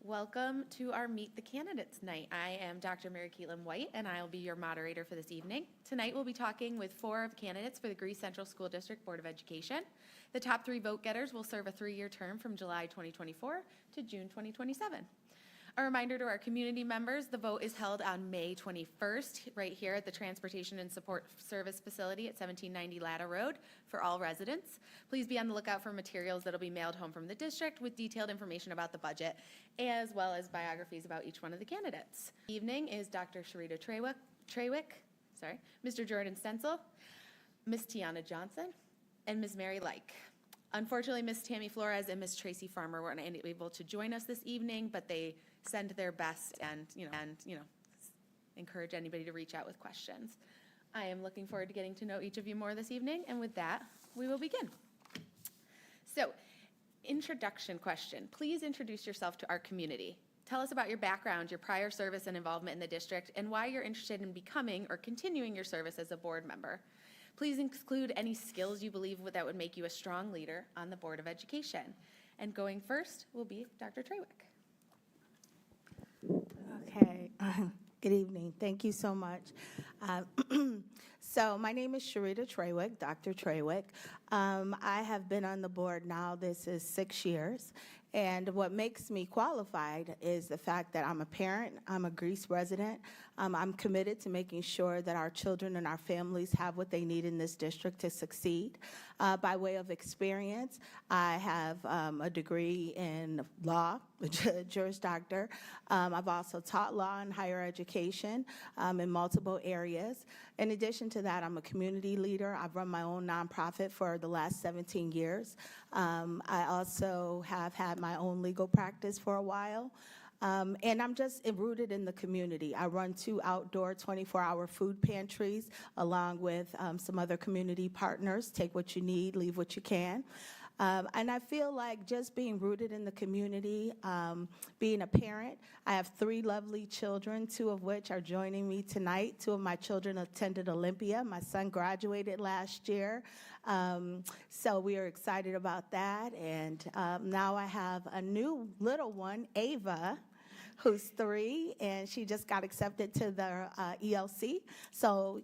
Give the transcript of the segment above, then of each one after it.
Welcome to our Meet the Candidates night. I am Dr. Mary Caitlin White, and I will be your moderator for this evening. Tonight, we'll be talking with 4 of candidates for the Greece Central School District Board of Education. The top 3 vote getters will serve a 3-year term from July 2024 to June 2027. A reminder to our community members, the vote is held on May 21st, right here at the Transportation and Support Service Facility at 1790 Latta Road for all residents. Please be on the lookout for materials that will be mailed home from the district with detailed information about the budget, as well as biographies about each one of the candidates. Evening is Dr. Sharita Trawick, Mr. Jordan Stencil, Ms. Tiana Johnson, and Ms. Mary Like. Unfortunately, Ms. Tammy Flores and Ms. Tracy Farmer weren't able to join us this evening, but they send their best and encourage anybody to reach out with questions. I am looking forward to getting to know each of you more this evening, and with that, we will begin. So, introduction question. Please introduce yourself to our community. Tell us about your background, your prior service and involvement in the district, and why you're interested in becoming or continuing your service as a board member. Please include any skills you believe that would make you a strong leader on the Board of Education. And going first will be Dr. Trawick. Okay. Good evening. Thank you so much. So my name is Sharita Trawick, Dr. Trawick. I have been on the board now, this is 6 years. And what makes me qualified is the fact that I'm a parent, I'm a Greece resident. I'm committed to making sure that our children and our families have what they need in this district to succeed. By way of experience, I have a degree in law, a Juris Doctor. I've also taught law in higher education in multiple areas. In addition to that, I'm a community leader. I've run my own nonprofit for the last 17 years. I also have had my own legal practice for a while. And I'm just rooted in the community. I run 2 outdoor 24-hour food pantries along with some other community partners. Take what you need, leave what you can. And I feel like just being rooted in the community, being a parent, I have 3 lovely children, 2 of which are joining me tonight. 2 of my children attended Olympia. My son graduated last year. So we are excited about that. And now I have a new little one, Ava, who's 3, and she just got accepted to the ELC. So,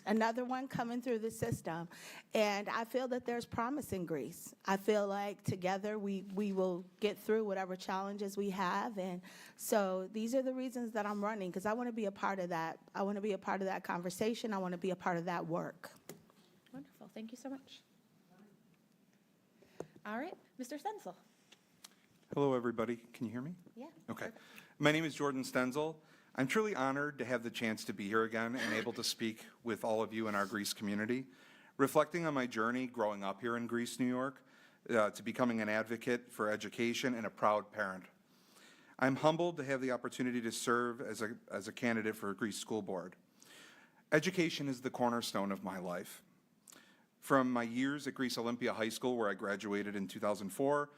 another one coming through the system. And I feel that there's promise in Greece. I feel like together we will get through whatever challenges we have. And so these are the reasons that I'm running, because I want to be a part of that. I want to be a part of that conversation. I want to be a part of that work. Wonderful. Thank you so much. All right, Mr. Stencil. Hello, everybody. Can you hear me? Yeah. Okay. My name is Jordan Stenzel. I'm truly honored to have the chance to be here again and able to speak with all of you in our Greece community. Reflecting on my journey growing up here in Greece, New York, to becoming an advocate for education and a proud parent. I'm humbled to have the opportunity to serve as a candidate for a Greece School Board. Education is the cornerstone of my life. From my years at Greece Olympia High School, where I graduated in 2004,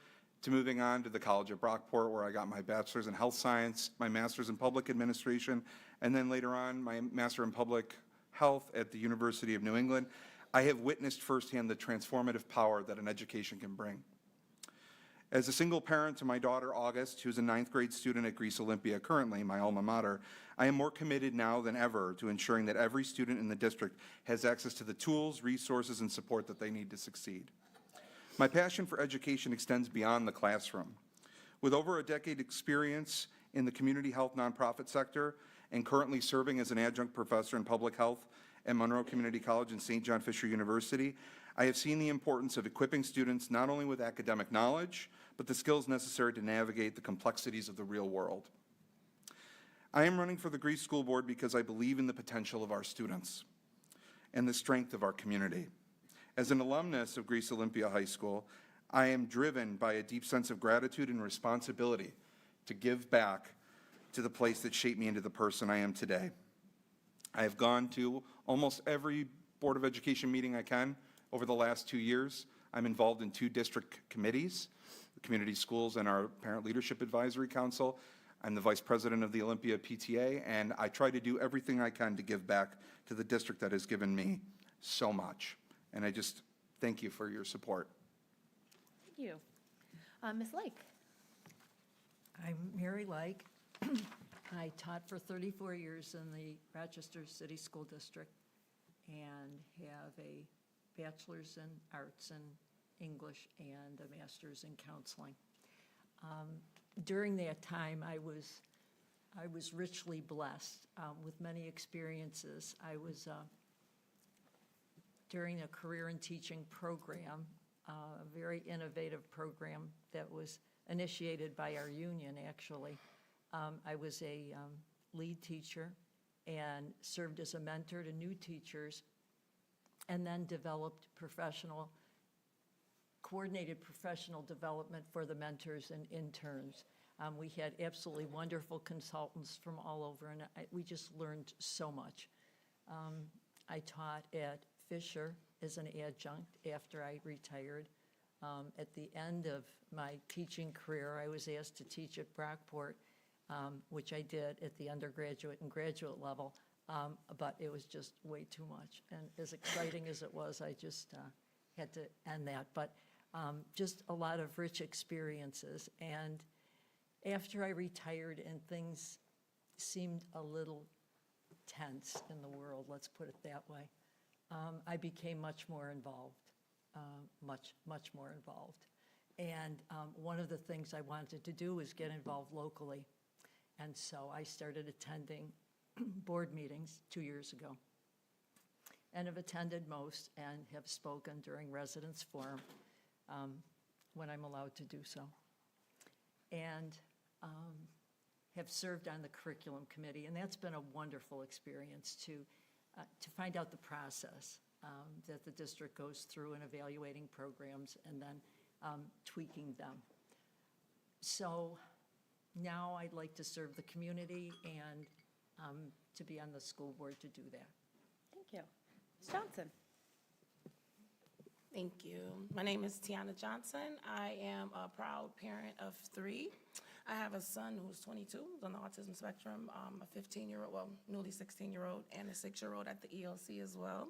to moving on to the College of Brockport, where I got my bachelor's in health science, my master's in public administration, and then later on my master in public health at the University of New England, I have witnessed firsthand the transformative power that an education can bring. As a single parent to my daughter, August, who's a 9th grade student at Greece Olympia currently, my alma mater, I am more committed now than ever to ensuring that every student in the district has access to the tools, resources, and support that they need to succeed. My passion for education extends beyond the classroom. With over a decade experience in the community health nonprofit sector and currently serving as an adjunct professor in public health at Monroe Community College and St. John Fisher University, I have seen the importance of equipping students not only with academic knowledge, but the skills necessary to navigate the complexities of the real world. I am running for the Greece School Board because I believe in the potential of our students and the strength of our community. As an alumnus of Greece Olympia High School, I am driven by a deep sense of gratitude and responsibility to give back to the place that shaped me into the person I am today. I have gone to almost every Board of Education meeting I can over the last 2 years. I'm involved in 2 district committees, the Community Schools and our Parent Leadership Advisory Council. I'm the vice president of the Olympia PTA, and I try to do everything I can to give back to the district that has given me so much. And I just thank you for your support. Thank you. Ms. Lake. I'm Mary Lake. I taught for 34 years in the Rochester City School District and have a bachelor's in arts in English and a master's in counseling. During that time, I was richly blessed with many experiences. I was during a career in teaching program, a very innovative program that was initiated by our union, actually. I was a lead teacher and served as a mentor to new teachers, and then developed coordinated professional development for the mentors and interns. We had absolutely wonderful consultants from all over, and we just learned so much. I taught at Fisher as an adjunct after I retired. At the end of my teaching career, I was asked to teach at Brockport, which I did at the undergraduate and graduate level, but it was just way too much. And as exciting as it was, I just had to end that. But just a lot of rich experiences. And after I retired and things seemed a little tense in the world, let's put it that way, I became much more involved, much more involved. And one of the things I wanted to do was get involved locally. And so I started attending board meetings 2 years ago, and have attended most and have spoken during residence forum when I'm allowed to do so. And have served on the curriculum committee, and that's been a wonderful experience to find out the process that the district goes through in evaluating programs and then tweaking them. So now I'd like to serve the community and to be on the school board to do that. Thank you. Ms. Johnson? Thank you. My name is Tiana Johnson. I am a proud parent of 3. I have a son who's 22, who's on the autism spectrum, a 15-year-old, well, newly 16-year-old, and a 6-year-old at the ELC as well.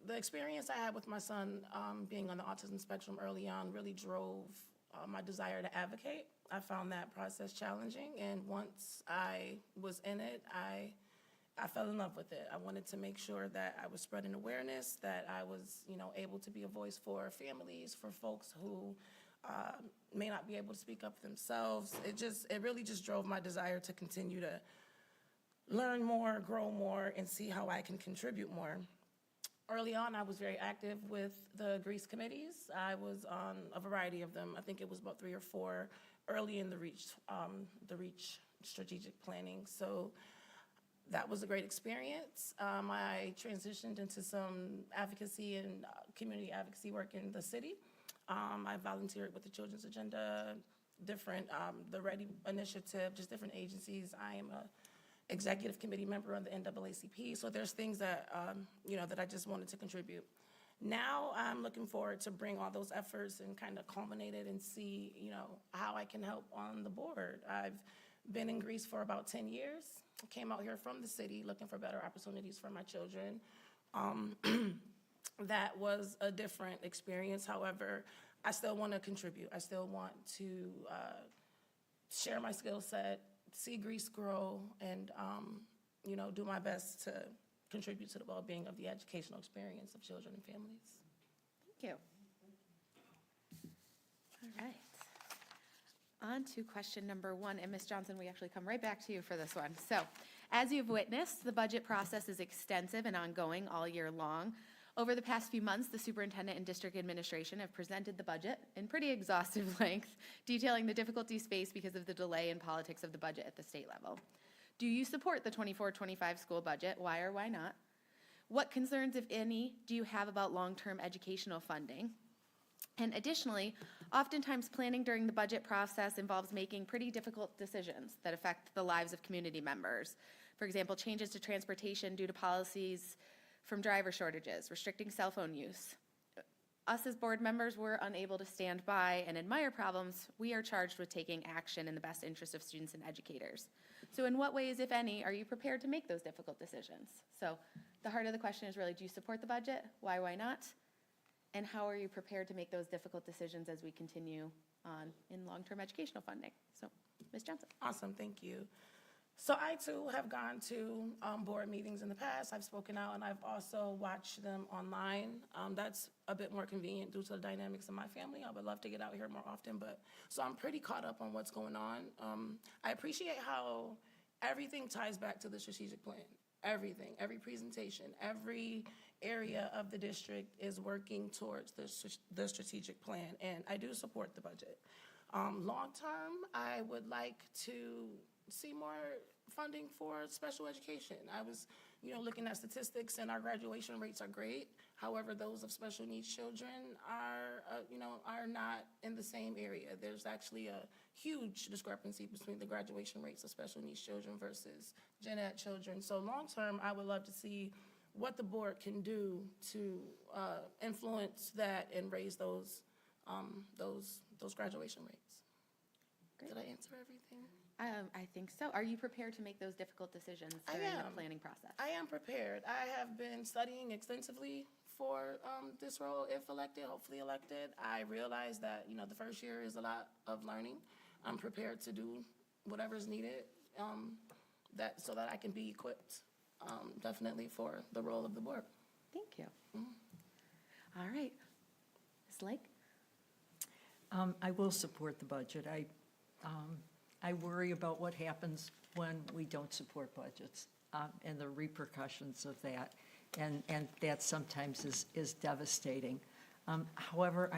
The experience I had with my son being on the autism spectrum early on really drove my desire to advocate. I found that process challenging, and once I was in it, I fell in love with it. I wanted to make sure that I was spreading awareness, that I was, able to be a voice for families, for folks who may not be able to speak up for themselves. It really just drove my desire to continue to learn more, grow more, and see how I can contribute more. Early on, I was very active with the GREASE committees. I was on a variety of them. I think it was about 3 or 4 early in the REACH strategic planning. So that was a great experience. I transitioned into some advocacy and community advocacy work in the city. I volunteered with the Children's Agenda, the READY Initiative, just different agencies. I am a executive committee member on the NAACP. So there's things that, that I just wanted to contribute. Now I'm looking forward to bring all those efforts and kind of culminate it and see, how I can help on the board. I've been in Greece for about 10 years. I came out here from the city looking for better opportunities for my children. That was a different experience. However, I still want to contribute. I still want to share my skill set, see Greece grow, and do my best to contribute to the well-being of the educational experience of children and families. Thank you. All right. On to question number 1, and Ms. Johnson, we actually come right back to you for this one. So, as you've witnessed, the budget process is extensive and ongoing all year long. Over the past few months, the superintendent and district administration have presented the budget in pretty exhaustive length, detailing the difficulties faced because of the delay in politics of the budget at the state level. Do you support the 24-25 school budget? Why or why not? What concerns, if any, do you have about long-term educational funding? And additionally, oftentimes planning during the budget process involves making pretty difficult decisions that affect the lives of community members. For example, changes to transportation due to policies from driver shortages, restricting cell phone use. Us as board members were unable to stand by and admire problems. We are charged with taking action in the best interest of students and educators. So in what ways, if any, are you prepared to make those difficult decisions? So the heart of the question is really, do you support the budget? Why not? And how are you prepared to make those difficult decisions as we continue on in long-term educational funding? So, Ms. Johnson. Awesome, thank you. So I too have gone to board meetings in the past. I've spoken out and I've also watched them online. That's a bit more convenient due to the dynamics of my family. I would love to get out here more often, but so I'm pretty caught up on what's going on. I appreciate how everything ties back to the strategic plan. Everything, every presentation, every area of the district is working towards the strategic plan, and I do support the budget. Long-term, I would like to see more funding for special education. I was, looking at statistics, and our graduation rates are great. However, those of special needs children are not in the same area. There's actually a huge discrepancy between the graduation rates of special needs children versus gen ed children. So long-term, I would love to see what the board can do to influence that and raise those graduation rates. Great. Did I answer everything? I think so. Are you prepared to make those difficult decisions during the planning process? I am prepared. I have been studying extensively for this role, if elected, hopefully elected. I realize that, the first year is a lot of learning. I'm prepared to do whatever is needed so that I can be equipped definitely for the role of the board. Thank you. All right. Ms. Lake? I will support the budget. I worry about what happens when we don't support budgets and the repercussions of that, and that sometimes is devastating. However,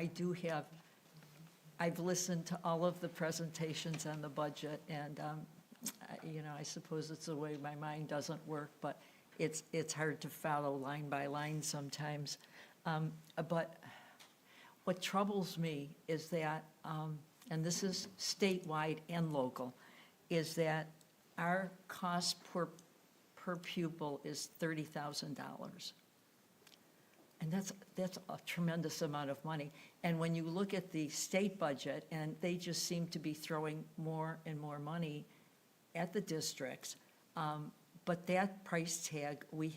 I've listened to all of the presentations on the budget, and I suppose it's the way my mind doesn't work, but it's hard to follow line by line sometimes. But what troubles me is that, and this is statewide and local, is that our cost per pupil is $30,000. And that's a tremendous amount of money. And when you look at the state budget, and they just seem to be throwing more and more money at the districts, but that price tag we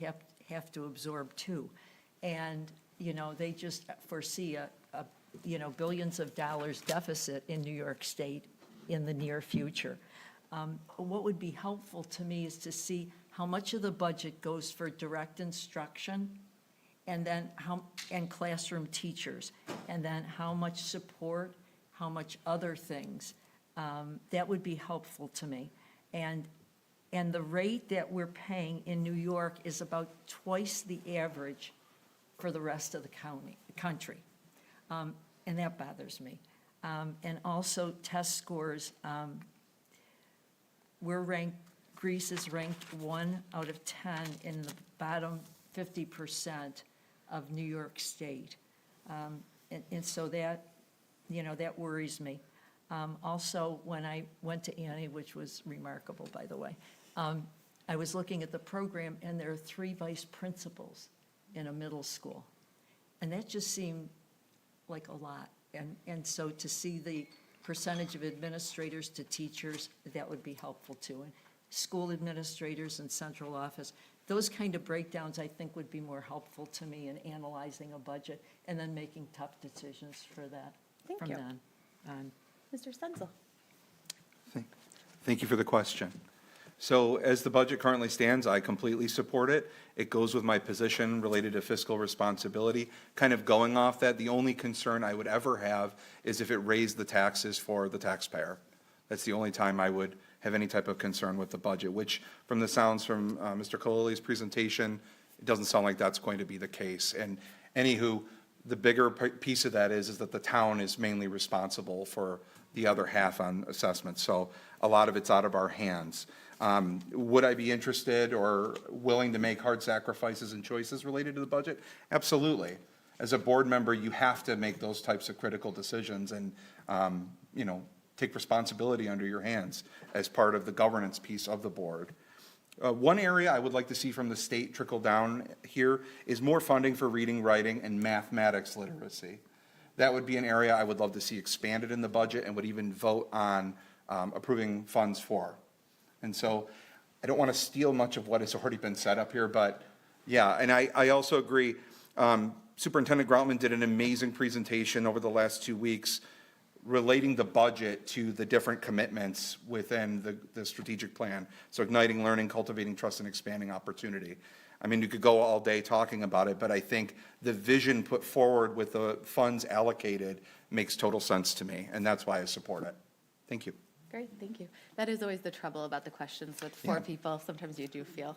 have to absorb too. And, they just foresee a billions of dollars deficit in New York State in the near future. What would be helpful to me is to see how much of the budget goes for direct instruction, and then and classroom teachers, and then how much support, how much other things. That would be helpful to me. And the rate that we're paying in New York is about twice the average for the rest of the country. And that bothers me. And also test scores, Greece is ranked 1 out of 10 in the bottom 50% of New York State. And so that worries me. Also, when I went to Annie, which was remarkable, by the way, I was looking at the program, and there are 3 vice principals in a middle school. And that just seemed like a lot. And so to see the percentage of administrators to teachers, that would be helpful too. And school administrators and central office, those kind of breakdowns I think would be more helpful to me in analyzing a budget and then making tough decisions for that. Thank you. From then on. Mr. Stenzel? Thank you for the question. So as the budget currently stands, I completely support it. It goes with my position related to fiscal responsibility. Kind of going off that, the only concern I would ever have is if it raised the taxes for the taxpayer. That's the only time I would have any type of concern with the budget, which from the sounds from Mr. Cololi's presentation, it doesn't sound like that's going to be the case. And anywho, the bigger piece of that is that the town is mainly responsible for the other half on assessment. So a lot of it's out of our hands. Would I be interested or willing to make hard sacrifices and choices related to the budget? Absolutely. As a board member, you have to make those types of critical decisions and, take responsibility under your hands as part of the governance piece of the board. One area I would like to see from the state trickle down here is more funding for reading, writing, and mathematics literacy. That would be an area I would love to see expanded in the budget and would even vote on approving funds for. And so I don't want to steal much of what has already been set up here, but yeah, and I also agree, Superintendent Groutman did an amazing presentation over the last 2 weeks relating the budget to the different commitments within the strategic plan. So igniting learning, cultivating trust, and expanding opportunity. I mean, you could go all day talking about it, but I think the vision put forward with the funds allocated makes total sense to me, and that's why I support it. Thank you. Great, thank you. That is always the trouble about the questions with four Yeah. people. Sometimes you do feel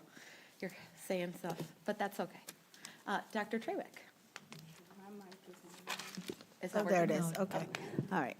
you're saying stuff, but that's okay. Dr. Trewick. Is that Oh, there it working? is, okay, all right.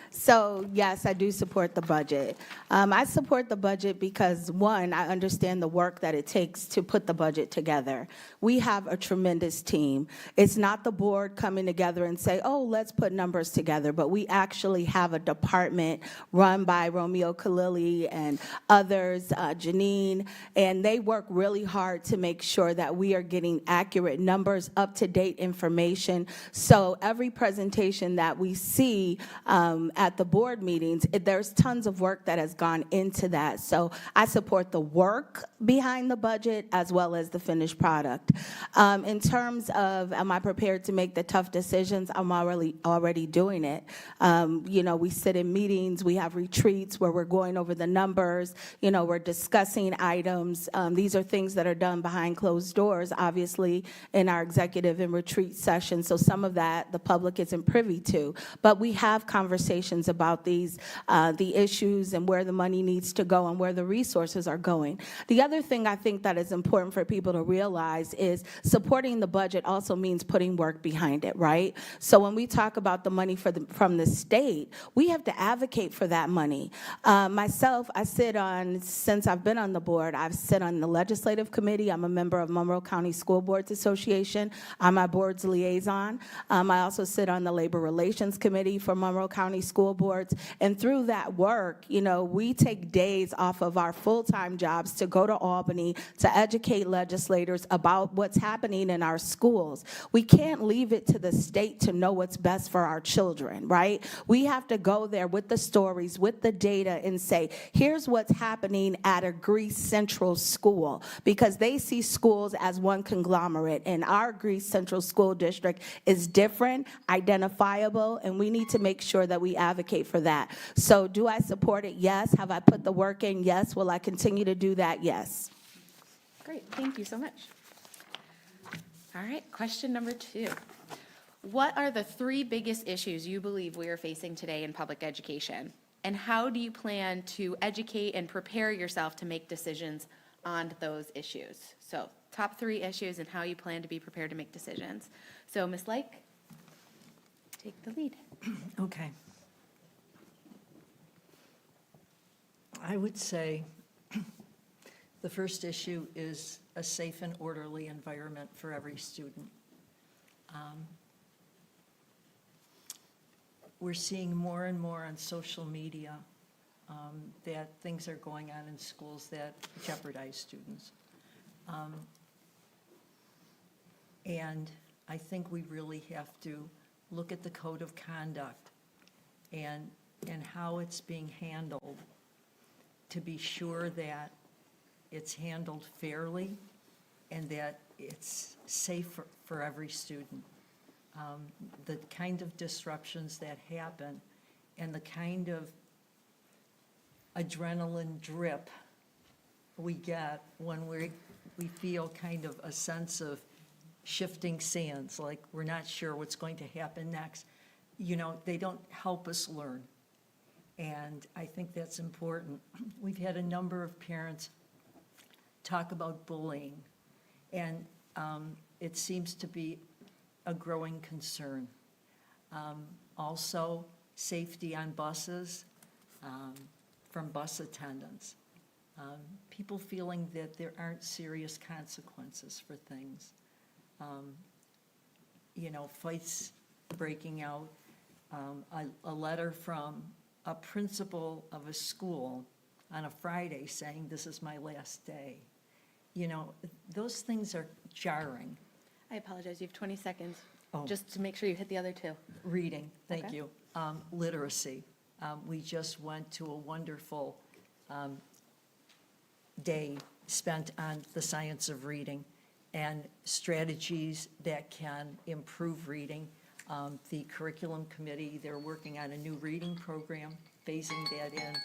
So, yes, I do support the budget. I support the budget because, one, I understand the work that it takes to put the budget together. We have a tremendous team. It's not the board coming together and say, oh, let's put numbers together, but we actually have a department run by Romeo Khalili and others, Janine, and they work really hard to make sure that we are getting accurate numbers, up-to-date information. So every presentation that we see at the board meetings, there's tons of work that has gone into that. So I support the work behind the budget as well as the finished product. In terms of, am I prepared to make the tough decisions? I'm already doing it. You know, we sit in meetings, we have retreats where we're going over the numbers, you know, we're discussing items. These are things that are done behind closed doors, obviously, in our executive and retreat sessions. So some of that the public isn't privy to. But we have conversations about these, the issues and where the money needs to go and where the resources are going. The other thing I think that is important for people to realize is supporting the budget also means putting work behind it, right? So when we talk about the money from the state, we have to advocate for that money. Myself, I sit on, since I've been on the board, I've sit on the legislative committee. I'm a member of Monroe County School Boards Association. I'm my board's liaison. I also sit on the Labor Relations Committee for Monroe County School Boards. And through that work, you know, we take days off of our full-time jobs to go to Albany to educate legislators about what's happening in our schools. We can't leave it to the state to know what's best for our children, right? We have to go there with the stories, with the data, and say, here's what's happening at a Greece Central school, because they see schools as one conglomerate, and our Greece Central School District is different, identifiable, and we need to make sure that we advocate for that. So do I support it? Yes. Have I put the work in? Yes. Will I continue to do that? Yes. Great, thank you so much. All right, question number 2. What are the 3 biggest issues you believe we are facing today in public education? And how do you plan to educate and prepare yourself to make decisions on those issues? So top 3 issues and how you plan to be prepared to make decisions. So Ms. Lake, take the lead. Okay. I would say the first issue is a safe and orderly environment for every student. We're seeing more and more on social media that things are going on in schools that jeopardize students. And I think we really have to look at the code of conduct and how it's being handled to be sure that it's handled fairly and that it's safe for every student. The kind of disruptions that happen and the kind of adrenaline drip we get when we feel kind of a sense of shifting sands, like we're not sure what's going to happen next. You know, they don't help us learn. And I think that's important. We've had a number of parents talk about bullying, and it seems to be a growing concern. Also, safety on buses from bus attendants. People feeling that there aren't serious consequences for things. You know, fights breaking out. A letter from a principal of a school on a Friday saying, this is my last day. You know, those things are jarring. I apologize, you have 20 seconds, Oh. just to make sure you hit the other 2. Reading, thank Okay. you. Literacy. We just went to a wonderful day spent on the science of reading. and strategies that can improve reading. The curriculum committee, they're working on a new reading program, phasing that in,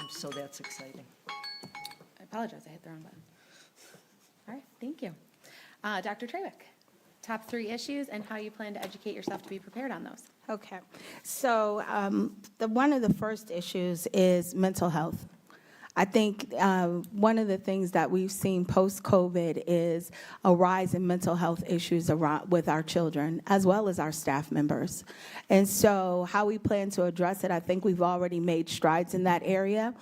so that's exciting. I apologize, I hit the wrong button. All right, thank you. Dr. Trewick, top 3 issues and how you plan to educate yourself to be prepared on those. Okay, so one of the first issues is mental health. I think one of the things that we've seen post-COVID is a rise in mental health issues around, with our children, as well as our staff members. And so how we plan to address it, I think we've already made strides in that area.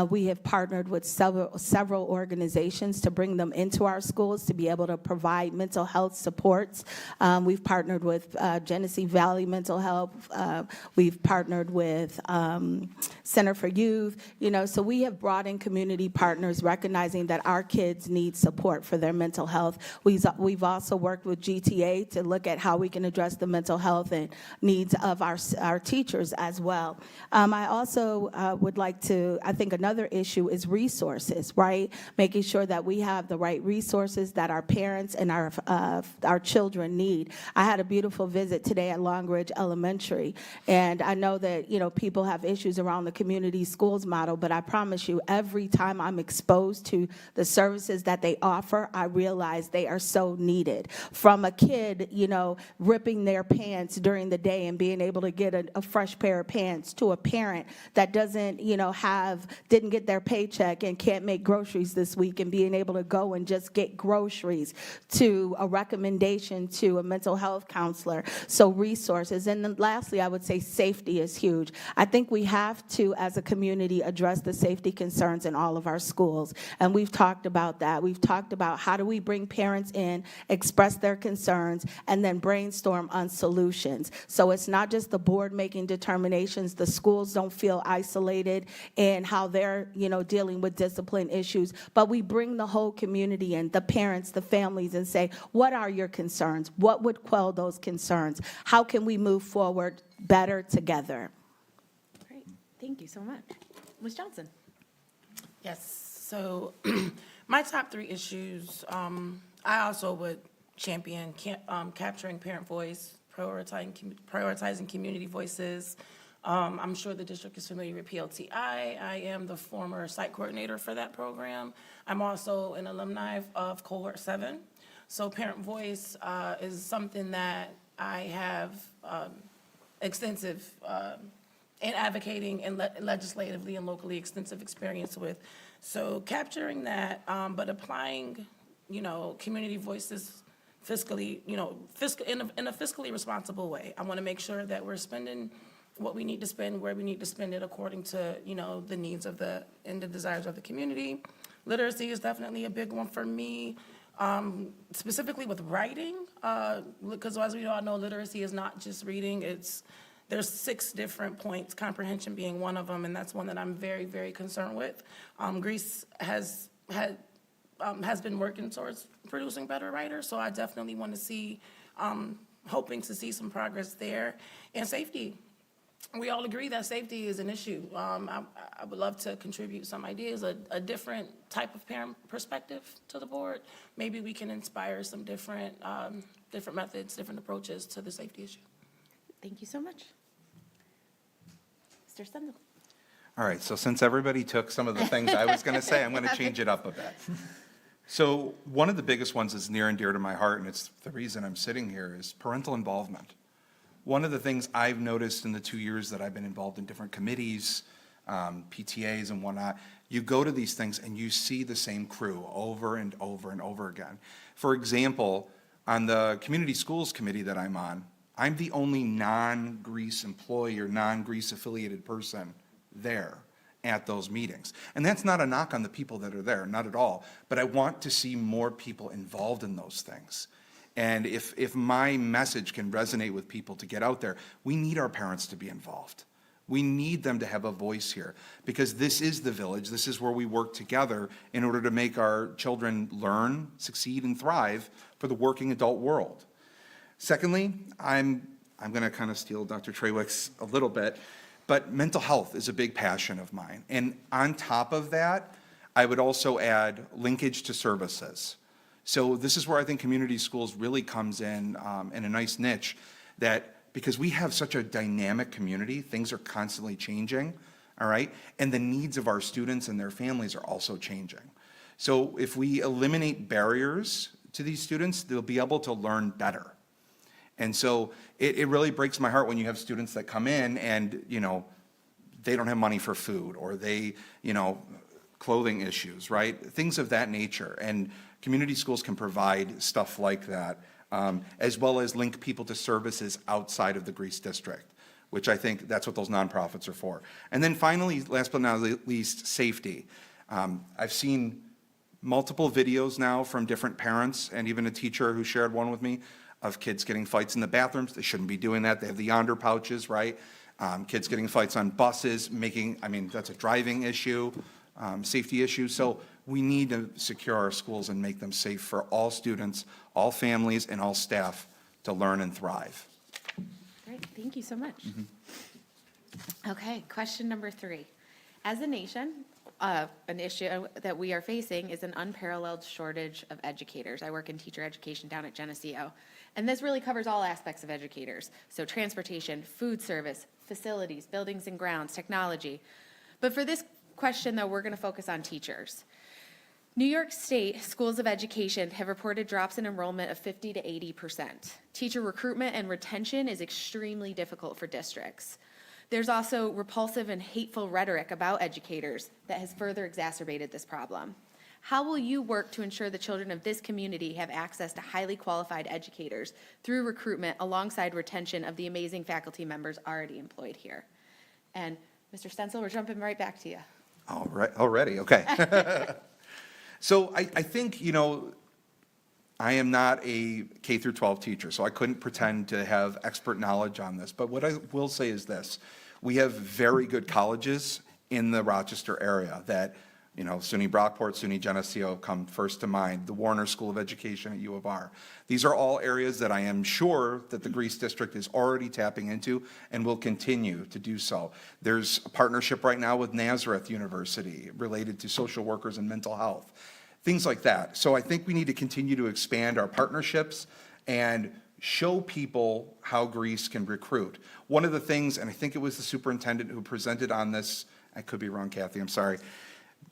We have partnered with several organizations to bring them into our schools to be able to provide mental health supports. We've partnered with Genesee Valley Mental Health. We've partnered with Center for Youth. So we have brought in community partners recognizing that our kids need support for their mental health. We've also worked with GTA to look at how we can address the mental health and needs of our teachers as well. I also would like to, I think another issue is resources, right? Making sure that we have the right resources that our parents and our children need. I had a beautiful visit today at Long Ridge Elementary, and I know that, people have issues around the community schools model, but I promise you, every time I'm exposed to the services that they offer, I realize they are so needed. From a kid, ripping their pants during the day and being able to get a fresh pair of pants, to a parent that doesn't, didn't get their paycheck and can't make groceries this week and being able to go and just get groceries, to a recommendation to a mental health counselor. So resources. And then lastly, I would say safety is huge. I think we have to, as a community, address the safety concerns in all of our schools. And we've talked about that. We've talked about how do we bring parents in, express their concerns, and then brainstorm on solutions. So it's not just the board making determinations. The schools don't feel isolated in how they're, dealing with discipline issues, but we bring the whole community in, the parents, the families, and say, what are your concerns? What would quell those concerns? How can we move forward better together? Great, thank you so much. Ms. Johnson. Yes, so my top 3 issues, I also would champion capturing parent voice, prioritizing community voices. I'm sure the district is familiar with PLTI. I am the former site coordinator for that program. I'm also an alumni of Cohort 7. So parent voice is something that I have extensive in advocating and legislatively and locally extensive experience with. So capturing that, but applying, community voices fiscally, in a fiscally responsible way. I want to make sure that we're spending what we need to spend, where we need to spend it according to, the needs of and the desires of the community. Literacy is definitely a big one for me, specifically with writing, because as we all know, literacy is not just reading. There's 6 different points, comprehension being one of them, and that's one that I'm very, very concerned with. Greece has been working towards producing better writers, so I definitely want to see, hoping to see some progress there. And safety. We all agree that safety is an issue. I would love to contribute some ideas, a different type of parent perspective to the board. Maybe we can inspire some different methods, different approaches to the safety issue. Thank you so much. Mr. Stendel. All right, so since everybody took some of the things I was going to say, I'm going to change it up a bit. So one of the biggest ones is near and dear to my heart, and it's the reason I'm sitting here, is parental involvement. One of the things I've noticed in the 2 years that I've been involved in different committees, PTAs and whatnot, you go to these things and you see the same crew over and over and over again. For example, on the community schools committee that I'm on, I'm the only non-Greece employee or non-Greece affiliated person there at those meetings. And that's not a knock on the people that are there, not at all. But I want to see more people involved in those things. And if my message can resonate with people to get out there, we need our parents to be involved. We need them to have a voice here, because this is the village. This is where we work together in order to make our children learn, succeed, and thrive for the working adult world. Secondly, I'm going to kind of steal Dr. Trewick's a little bit, but mental health is a big passion of mine. And on top of that, I would also add linkage to services. So this is where I think community schools really comes in a nice niche, that because we have such a dynamic community, things are constantly changing, all right? And the needs of our students and their families are also changing. So if we eliminate barriers to these students, they'll be able to learn better. And so it really breaks my heart when you have students that come in and, they don't have money for food, or they, clothing issues, right? Things of that nature. And community schools can provide stuff like that, as well as link people to services outside of the Greece district, which I think that's what those nonprofits are for. And then finally, last but not least, safety. I've seen multiple videos now from different parents, and even a teacher who shared one with me, of kids getting fights in the bathrooms. They shouldn't be doing that. They have the yonder pouches, right? Kids getting fights on buses, that's a driving issue, safety issue. So we need to secure our schools and make them safe for all students, all families, and all staff to learn and thrive. Great, thank you so much. Okay, question number 3. As a nation, an issue that we are facing is an unparalleled shortage of educators. I work in teacher education down at Geneseo, and this really covers all aspects of educators. So transportation, food service, facilities, buildings and grounds, technology. But for this question, though, we're going to focus on teachers. New York State schools of education have reported drops in enrollment of 50 to 80%. Teacher recruitment and retention is extremely difficult for districts. There's also repulsive and hateful rhetoric about educators that has further exacerbated this problem. How will you work to ensure the children of this community have access to highly qualified educators through recruitment alongside retention of the amazing faculty members already employed here? And Mr. Stencil, we're jumping right back to you. All right, already, okay. So I think, I am not a K through 12 teacher, so I couldn't pretend to have expert knowledge on this. But what I will say is this: we have very good colleges in the Rochester area that, SUNY Brockport, SUNY Geneseo come first to mind, the Warner School of Education at U of R. These are all areas that I am sure that the Greece District is already tapping into and will continue to do so. There's a partnership right now with Nazareth University related to social workers and mental health, things like that. So I think we need to continue to expand our partnerships and show people how Greece can recruit. One of the things, and I think it was the superintendent who presented on this, I could be wrong, Kathy, I'm sorry,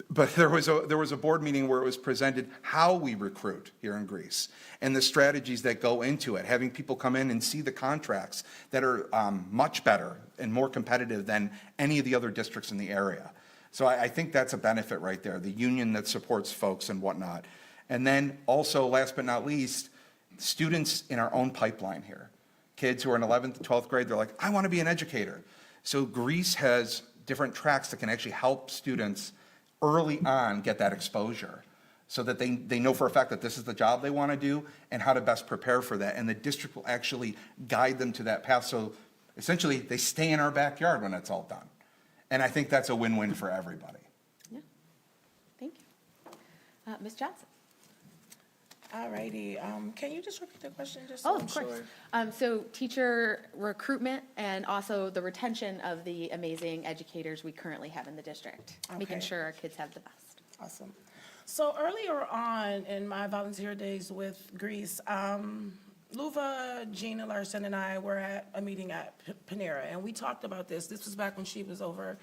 but there was a board meeting where it was presented how we recruit here in Greece and the strategies that go into it, having people come in and see the contracts that are much better and more competitive than any of the other districts in the area. So I think that's a benefit right there, the union that supports folks and whatnot. And then also, last but not least, students in our own pipeline here. Kids who are in 11th, 12th grade, they're like, I want to be an educator. So Greece has different tracks that can actually help students early on get that exposure so that they know for a fact that this is the job they want to do and how to best prepare for that. And the district will actually guide them to that path. So essentially, they stay in our backyard when it's all done. And I think that's a win-win for everybody. Yeah, thank you. Ms. Johnson? All righty, can you just repeat the question, just Oh, so I'm of course. sure? So teacher recruitment and also the retention of the amazing educators we currently have in the district, making Okay. sure our kids have the best. Awesome. So earlier on in my volunteer days with Greece, Luva, Gina Larson, and I were at a meeting at Panera, and we talked about this. This was back when she was over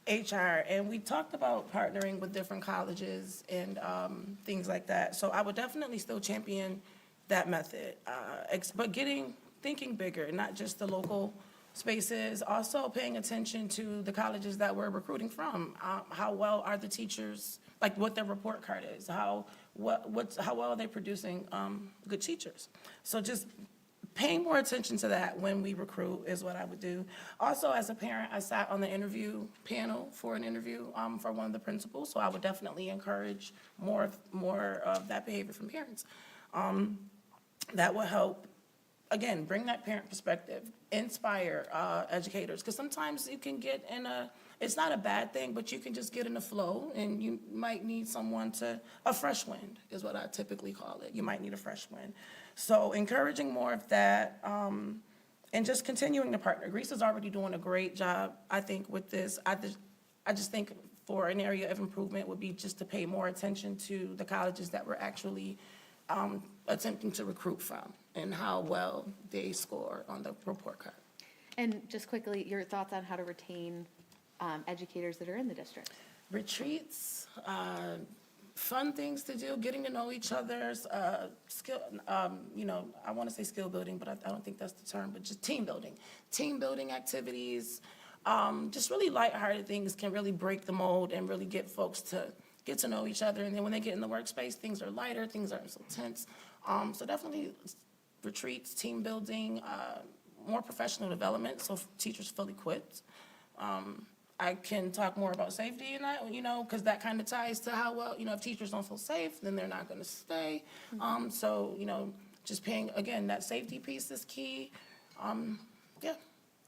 HR, and we talked about partnering with different colleges and things like that. So I would definitely still champion that method, but thinking bigger, not just the local spaces, also paying attention to the colleges that we're recruiting from. How well are the teachers, like what their report card is, how well are they producing good teachers? So just paying more attention to that when we recruit is what I would do. Also, as a parent, I sat on the interview panel for an interview for one of the principals, so I would definitely encourage more of that behavior from parents. That will help, again, bring that parent perspective, inspire educators, because sometimes you can get in it's not a bad thing, but you can just get in a flow, and you might need a fresh wind is what I typically call it. You might need a fresh wind. So encouraging more of that, and just continuing to partner. Greece is already doing a great job, I think, with this. I just think for an area of improvement would be just to pay more attention to the colleges that we're actually attempting to recruit from and how well they score on the report card. And just quickly, your thoughts on how to retain educators that are in the district? Retreats, fun things to do, getting to know each other's skill, I want to say skill building, but I don't think that's the term, but just team building. Team building activities, just really lighthearted things can really break the mold and really get folks to get to know each other. And then when they get in the workspace, things are lighter, things aren't so tense. So definitely retreats, team building, more professional development, so teachers feel equipped. I can talk more about safety and that, because that kind of ties to how well, if teachers don't feel safe, then they're not going to stay. So, just paying, again, that safety piece is key. Yeah.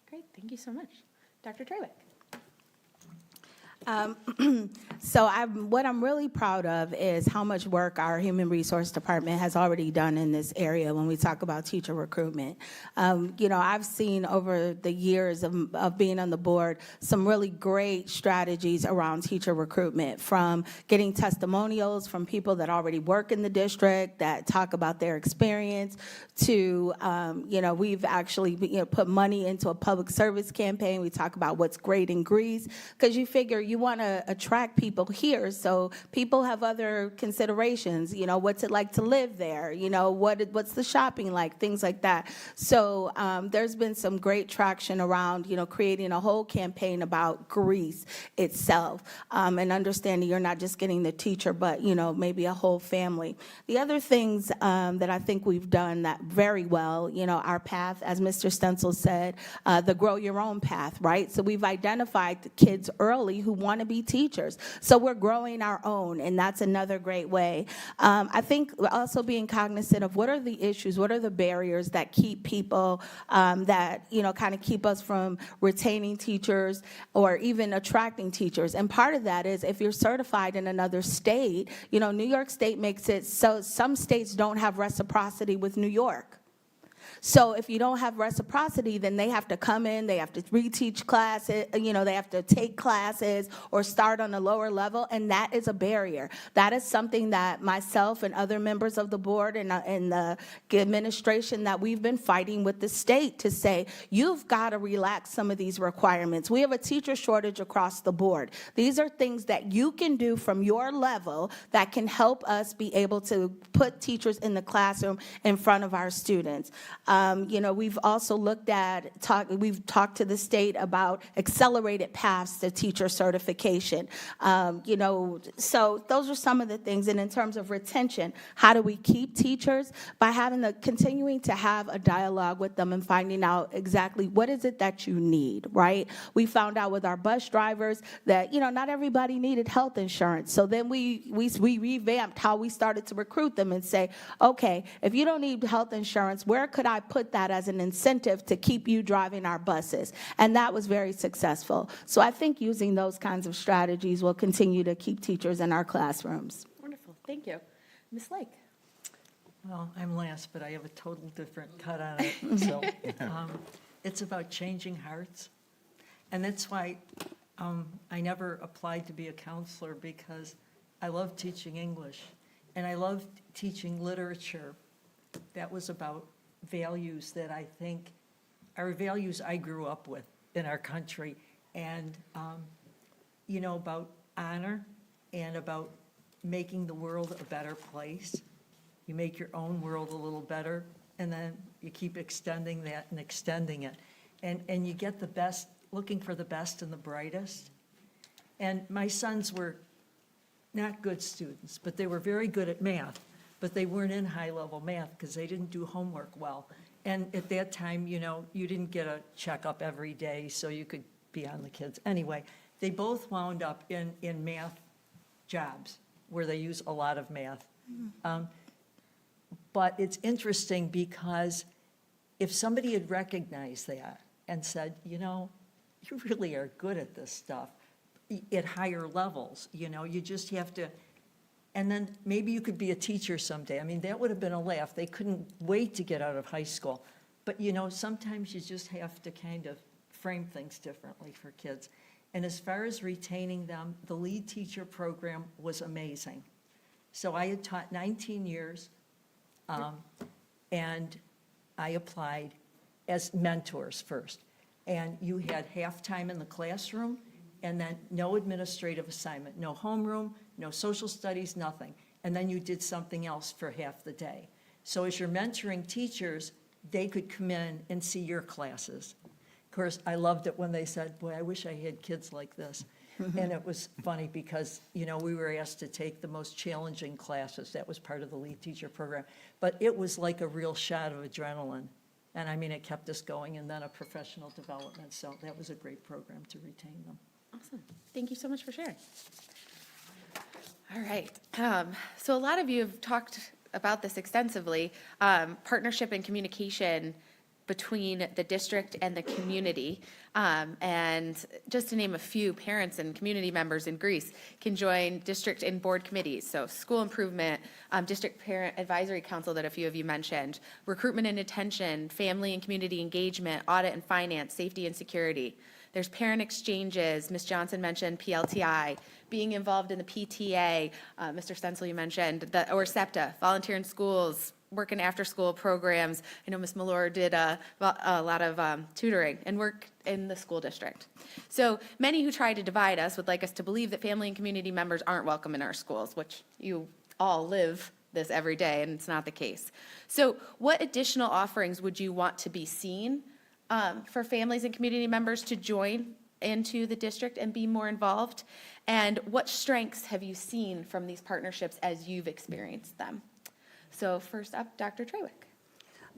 Great, thank you so much. Dr. Trewick? So what I'm really proud of is how much work our Human Resource Department has already done in this area when we talk about teacher recruitment. I've seen over the years of being on the board some really great strategies around teacher recruitment, from getting testimonials from people that already work in the district that talk about their experience to, we've actually put money into a public service campaign. We talk about what's great in Greece, because you figure you want to attract people here, so people have other considerations. What's it like to live there? What's the shopping like? Things like that. So there's been some great traction around, creating a whole campaign about Greece itself, and understanding you're not just getting the teacher, but maybe a whole family. The other things that I think we've done that very well, our path, as Mr. Stencil said, the grow your own path, right? So we've identified the kids early who want to be teachers. So we're growing our own, and that's another great way. I think also being cognizant of what are the issues, what are the barriers that keep people, that, kind of keep us from retaining teachers or even attracting teachers. And part of that is if you're certified in another state, New York State makes it so some states don't have reciprocity with New York. So if you don't have reciprocity, then they have to come in, they have to reteach classes, they have to take classes or start on a lower level, and that is a barrier. That is something that myself and other members of the board and the administration that we've been fighting with the state to say, you've got to relax some of these requirements. We have a teacher shortage across the board. These are things that you can do from your level that can help us be able to put teachers in the classroom in front of our students. We've also looked at, we've talked to the state about accelerated paths to teacher certification. So those are some of the things. And in terms of retention, how do we keep teachers? By continuing to have a dialogue with them and finding out exactly what is it that you need, right? We found out with our bus drivers that, not everybody needed health insurance. So then we revamped how we started to recruit them and say, okay, if you don't need health insurance, where could I put that as an incentive to keep you driving our buses? And that was very successful. So I think using those kinds of strategies will continue to keep teachers in our classrooms. Wonderful, thank you. Ms. Lake? Well, I'm last, but I have a total different cut on it. So it's about changing hearts. And that's why I never applied to be a counselor, because I love teaching English and I love teaching literature. That was about values that I think are values I grew up with in our country. And, about honor and about making the world a better place. You make your own world a little better, and then you keep extending that and extending it. And you get the best, looking for the best and the brightest. And my sons were not good students, but they were very good at math. But they weren't in high-level math because they didn't do homework well. And at that time, you didn't get a checkup every day, so you could be on the kids. Anyway, they both wound up in math jobs where they use a lot of math. But it's interesting because if somebody had recognized that and said, you really are good at this stuff at higher levels, you just have to. And then maybe you could be a teacher someday. I mean, that would have been a laugh. They couldn't wait to get out of high school. But, sometimes you just have to kind of frame things differently for kids. And as far as retaining them, the lead teacher program was amazing. So I had taught 19 years. And I applied as mentors first. And you had half-time in the classroom, and then no administrative assignment, no homeroom, no social studies, nothing. And then you did something else for half the day. So as you're mentoring teachers, they could come in and see your classes. Of course, I loved it when they said, boy, I wish I had kids like this. And it was funny because, we were asked to take the most challenging classes. That was part of the lead teacher program. But it was like a real shot of adrenaline. And I mean, it kept us going, and then a professional development. So that was a great program to retain them. Awesome. Thank you so much for sharing. All right. So a lot of you have talked about this extensively, partnership and communication between the district and the community. And just to name a few, parents and community members in Greece can join district and board committees. So school improvement, district parent advisory council that a few of you mentioned, recruitment and detention, family and community engagement, audit and finance, safety and security. There's parent exchanges. Ms. Johnson mentioned PLTI, being involved in the PTA. Mr. Stencil, you mentioned, or SEPTA, volunteer in schools, work in after-school programs. I know Ms. Malore did a lot of tutoring and work in the school district. So many who try to divide us would like us to believe that family and community members aren't welcome in our schools, which you all live this every day, and it's not the case. So what additional offerings would you want to be seen for families and community members to join into the district and be more involved? And what strengths have you seen from these partnerships as you've experienced them? So first up, Dr. Trewick.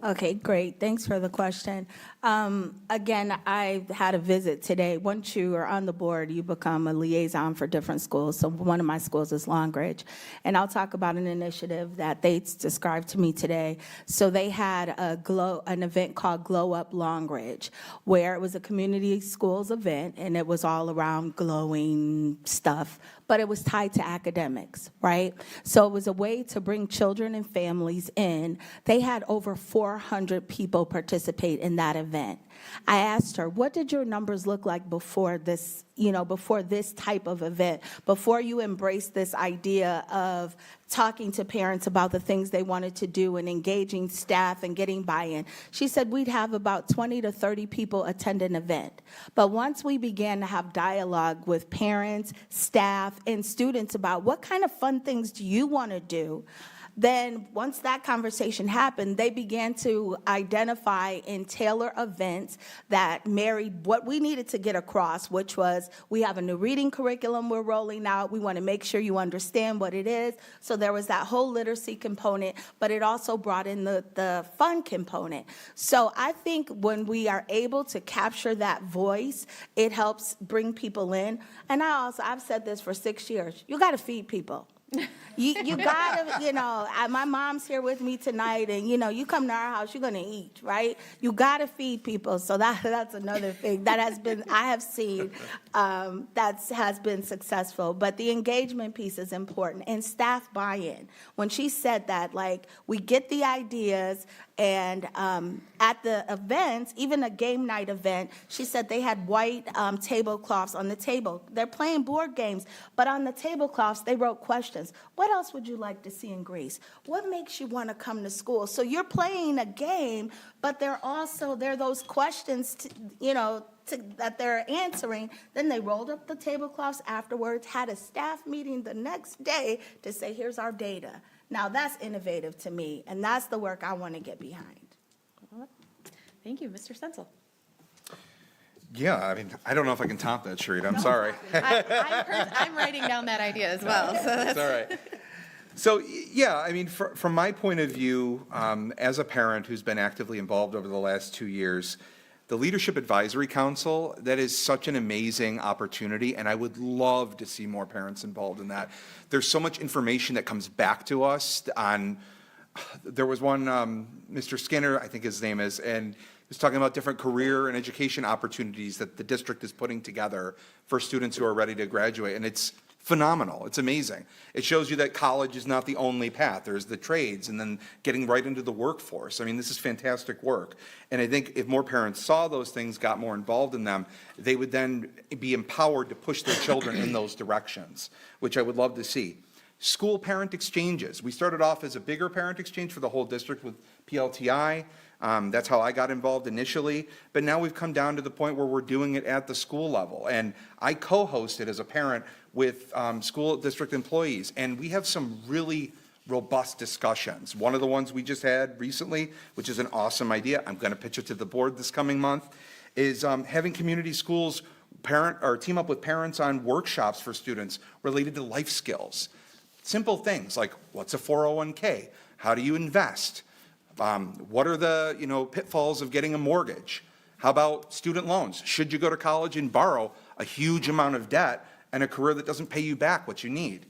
Okay, great. Thanks for the question. Again, I had a visit today. Once you are on the board, you become a liaison for different schools. So one of my schools is Longridge. And I'll talk about an initiative that they described to me today. So they had an event called Glow Up Longridge, where it was a community schools event, and it was all around glowing stuff, but it was tied to academics, right? So it was a way to bring children and families in. They had over 400 people participate in that event. I asked her, what did your numbers look like before this, before this type of event, before you embraced this idea of talking to parents about the things they wanted to do and engaging staff and getting buy-in? She said we'd have about 20 to 30 people attend an event. But once we began to have dialogue with parents, staff, and students about what kind of fun things do you want to do, then once that conversation happened, they began to identify and tailor events that married what we needed to get across, which was we have a new reading curriculum we're rolling out. We want to make sure you understand what it is. So there was that whole literacy component, but it also brought in the fun component. So I think when we are able to capture that voice, it helps bring people in. And I've said this for 6 years, you got to feed people. You gotta, my mom's here with me tonight, and you come to our house, you're gonna eat, right? You gotta feed people. So that's another thing that I have seen that has been successful. But the engagement piece is important, and staff buy-in. When she said that, we get the ideas. And at the events, even a game night event, she said they had white tablecloths on the table. They're playing board games, but on the tablecloths, they wrote questions. What else would you like to see in Greece? What makes you want to come to school? So you're playing a game, but there are those questions, that they're answering. Then they rolled up the tablecloths afterwards, had a staff meeting the next day to say, here's our data. Now, that's innovative to me, and that's the work I want to get behind. Thank you, Mr. Stencil. Yeah, I don't know if I can top that, Sharita. I'm sorry. I'm writing down that idea as well. So that's all right. So, yeah, from my point of view, as a parent who's been actively involved over the last 2 years, the Leadership Advisory Council, that is such an amazing opportunity, and I would love to see more parents involved in that. There's so much information that comes back to us on, there was one, Mr. Skinner, I think his name is, and he was talking about different career and education opportunities that the district is putting together for students who are ready to graduate, and it's phenomenal. It's amazing. It shows you that college is not the only path. There's the trades and then getting right into the workforce. This is fantastic work. And I think if more parents saw those things, got more involved in them, they would then be empowered to push their children in those directions, which I would love to see. School parent exchanges. We started off as a bigger parent exchange for the whole district with PLTI. That's how I got involved initially. But now we've come down to the point where we're doing it at the school level. And I co-host it as a parent with school district employees. And we have some really robust discussions. One of the ones we just had recently, which is an awesome idea, I'm going to pitch it to the board this coming month, is having community schools team up with parents on workshops for students related to life skills. Simple things like, what's a 401k? How do you invest? What are the pitfalls of getting a mortgage? How about student loans? Should you go to college and borrow a huge amount of debt and a career that doesn't pay you back what you need?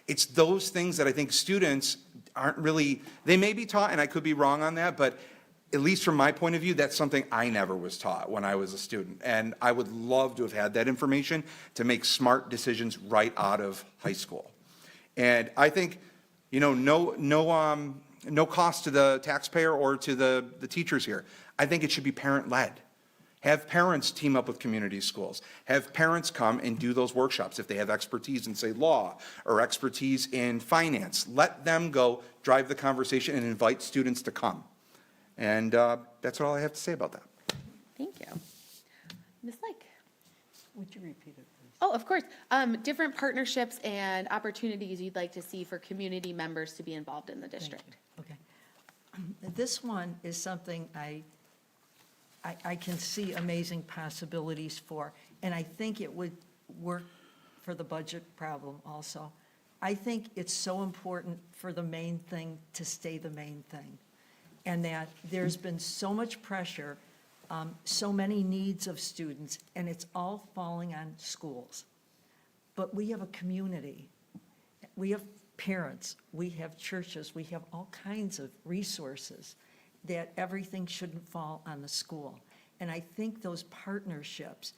It's those things that I think students aren't really, they may be taught, and I could be wrong on that, but at least from my point of view, that's something I never was taught when I was a student. And I would love to have had that information to make smart decisions right out of high school. And I think, no cost to the taxpayer or to the teachers here. I think it should be parent-led. Have parents team up with community schools. Have parents come and do those workshops if they have expertise in, say, law or expertise in finance. Let them go drive the conversation and invite students to come. And that's all I have to say about that. Thank you. Ms. Lake? Would you repeat it, please? Oh, of course. Different partnerships and opportunities you'd like to see for community members to be involved in the Thank district. you. Okay. This one is something I can see amazing possibilities for, and I think it would work for the budget problem also. I think it's so important for the main thing to stay the main thing, and that there's been so much pressure, so many needs of students, and it's all falling on schools. But we have a community. We have parents, we have churches, we have all kinds of resources that everything shouldn't fall on the school. And I think those partnerships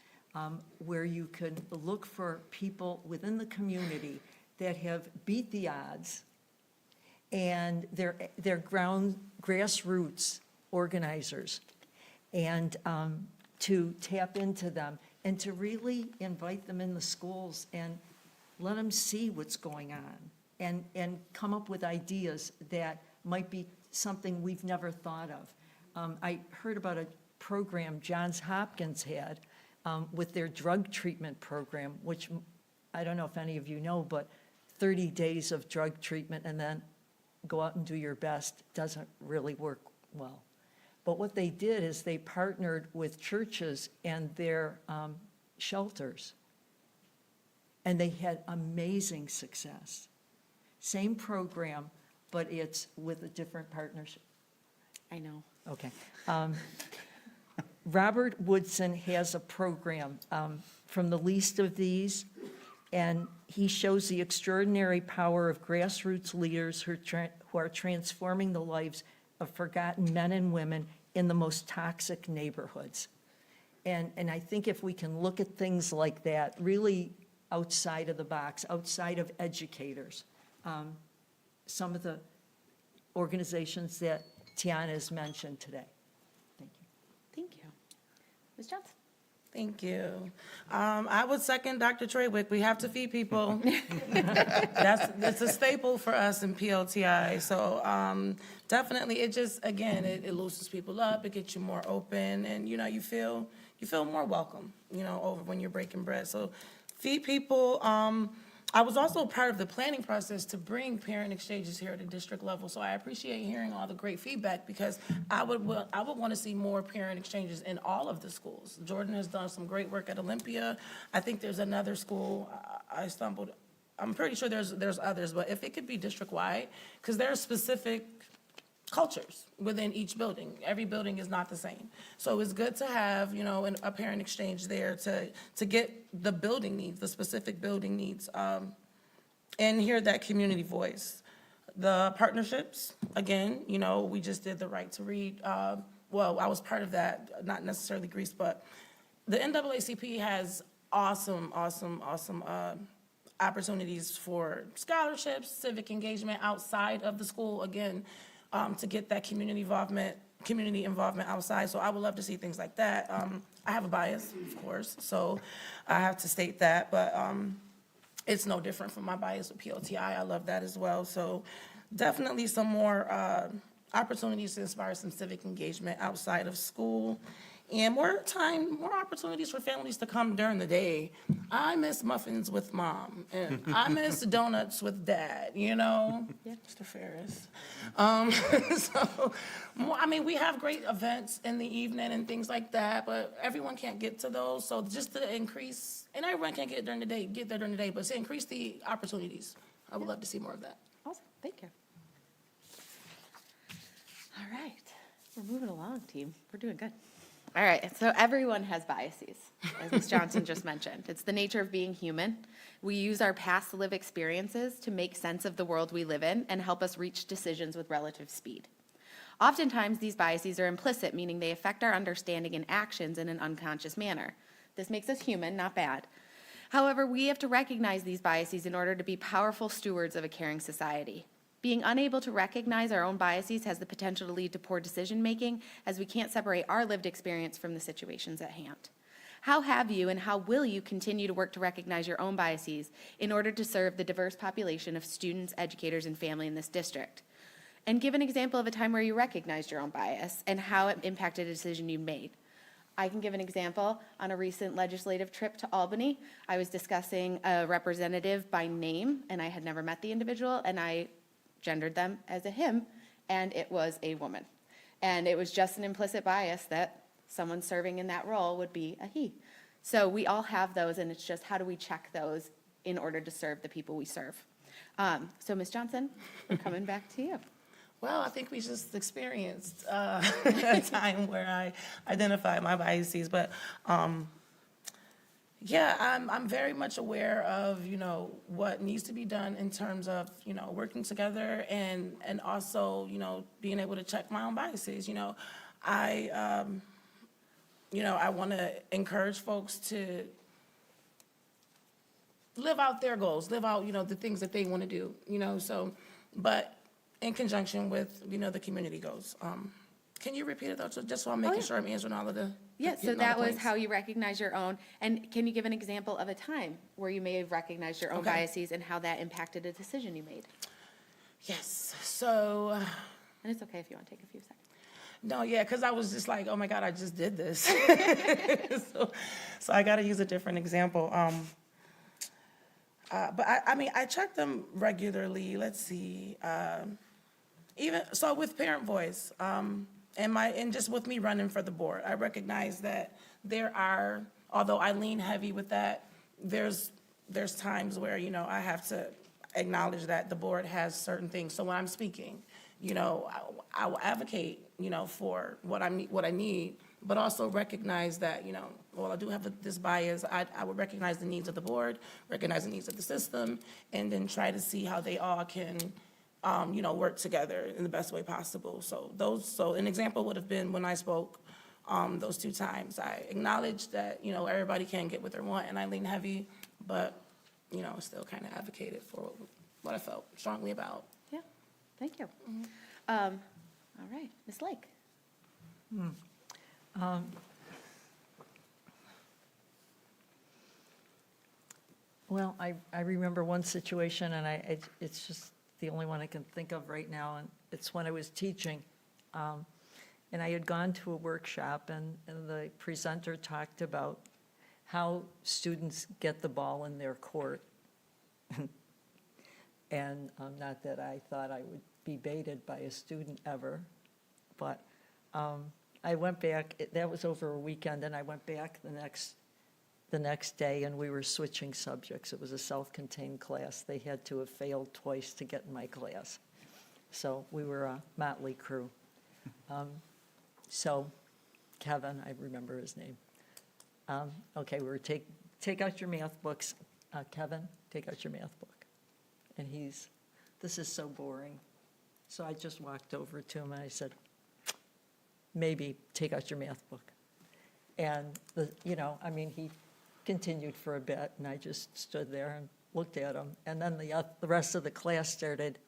where you can look for people within the community that have beat the odds and they're grassroots organizers, and to tap into them and to really invite them in the schools and let them see what's going on and come up with ideas that might be something we've never thought of. I heard about a program Johns Hopkins had with their drug treatment program, which I don't know if any of you know, but 30 days of drug treatment and then go out and do your best doesn't really work well. But what they did is they partnered with churches and their shelters, and they had amazing success. Same program, but it's with a different partnership. I know. Okay. Robert Woodson has a program from the least of these, and he shows the extraordinary power of grassroots leaders who are transforming the lives of forgotten men and women in the most toxic neighborhoods. And I think if we can look at things like that, really outside of the box, outside of educators, some of the organizations that Tiana has mentioned today. Thank you. Thank you. Ms. Johnson? Thank you. I would second Dr. Treywick. We have to feed people. That's a staple for us in PLTI. So definitely, it just, again, it loosens people up. It gets you more open, and you feel more welcome. Over when you're breaking bread. So feed people. I was also part of the planning process to bring parent exchanges here at the district level. So I appreciate hearing all the great feedback, because I would want to see more parent exchanges in all of the schools. Jordan has done some great work at Olympia. I think there's another school I'm pretty sure there's others, but if it could be district-wide, because there are specific cultures within each building. Every building is not the same. So it's good to have, a parent exchange there to get the building needs, the specific building needs, and hear that community voice. The partnerships, again, we just did the Right to Read. Well, I was part of that, not necessarily Greece, but the NAACP has awesome opportunities for scholarships, civic engagement outside of the school, again, to get that community involvement outside. So I would love to see things like that. I have a bias, of course, so I have to state that. But it's no different from my bias with PLTI. I love that as well. So definitely some more opportunities to inspire some civic engagement outside of school. And more opportunities for families to come during the day. I miss muffins with mom, and I miss donuts with dad, you know? Mr. Ferris. So, I mean, we have great events in the evening and things like that, but everyone can't get to those. So just to increase, and everyone can't get there during the day, but to increase the opportunities, I would love to see more of that. Awesome, thank you. All right, we're moving along, team. We're doing good. All right, so everyone has biases, as Ms. Johnson just mentioned. It's the nature of being human. We use our past lived experiences to make sense of the world we live in and help us reach decisions with relative speed. Oftentimes, these biases are implicit, meaning they affect our understanding and actions in an unconscious manner. This makes us human, not bad. However, we have to recognize these biases in order to be powerful stewards of a caring society. Being unable to recognize our own biases has the potential to lead to poor decision-making, as we can't separate our lived experience from the situations at hand. How have you and how will you continue to work to recognize your own biases in order to serve the diverse population of students, educators, and family in this district? And give an example of a time where you recognized your own bias and how it impacted a decision you made. I can give an example. On a recent legislative trip to Albany, I was discussing a representative by name, and I had never met the individual, and I gendered them as a him, and it was a woman. And it was just an implicit bias that someone serving in that role would be a he. So we all have those, and it's just how do we check those in order to serve the people we serve. So Ms. Johnson, we're coming back to you. Well, I think we just experienced a time where I identified my biases, but yeah, I'm very much aware of, what needs to be done in terms of, working together and also, being able to check my own biases. I want to encourage folks to live out their goals, live out, the things that they want to do, so, but in conjunction with, the community goals. Can you repeat it though, just so I'm making sure I'm answering all of the Yes, so getting all the that was points? how you recognize your own. And can you give an example of a time where you may have recognized your own Okay. biases and how that impacted a decision you made? Yes, so, And it's okay if you want to take a few seconds. no, yeah, because I was just like, oh my God, I just did this. So I got to use a different example. But I mean, I check them regularly. Let's see. Even so with parent voice, and just with me running for the board, I recognize that there are, although I lean heavy with that, there's times where, I have to acknowledge that the board has certain things. So when I'm speaking, I will advocate, for what I need, but also recognize that, well, I do have this bias. I would recognize the needs of the board, recognize the needs of the system, and then try to see how they all can, work together in the best way possible. So an example would have been when I spoke those 2 times. I acknowledged that, everybody can't get what they want, and I lean heavy, but, still kind of advocated for what I felt strongly about. Yeah, thank you. All right, Ms. Lake. Well, I remember one situation, and it's just the only one I can think of right now, and it's when I was teaching. And I had gone to a workshop, and the presenter talked about how students get the ball in their court. And not that I thought I would be baited by a student ever, but I went back, that was over a weekend, and I went back the next day, and we were switching subjects. It was a self-contained class. They had to have failed twice to get in my class. So we were a motley crew. So Kevin, I remember his name. Okay, we were take out your math books. Kevin, take out your math book. And this is so boring. So I just walked over to him and I said, maybe take out your math book. And he continued for a bit, and I just stood there and looked at him. And then the rest of the class started,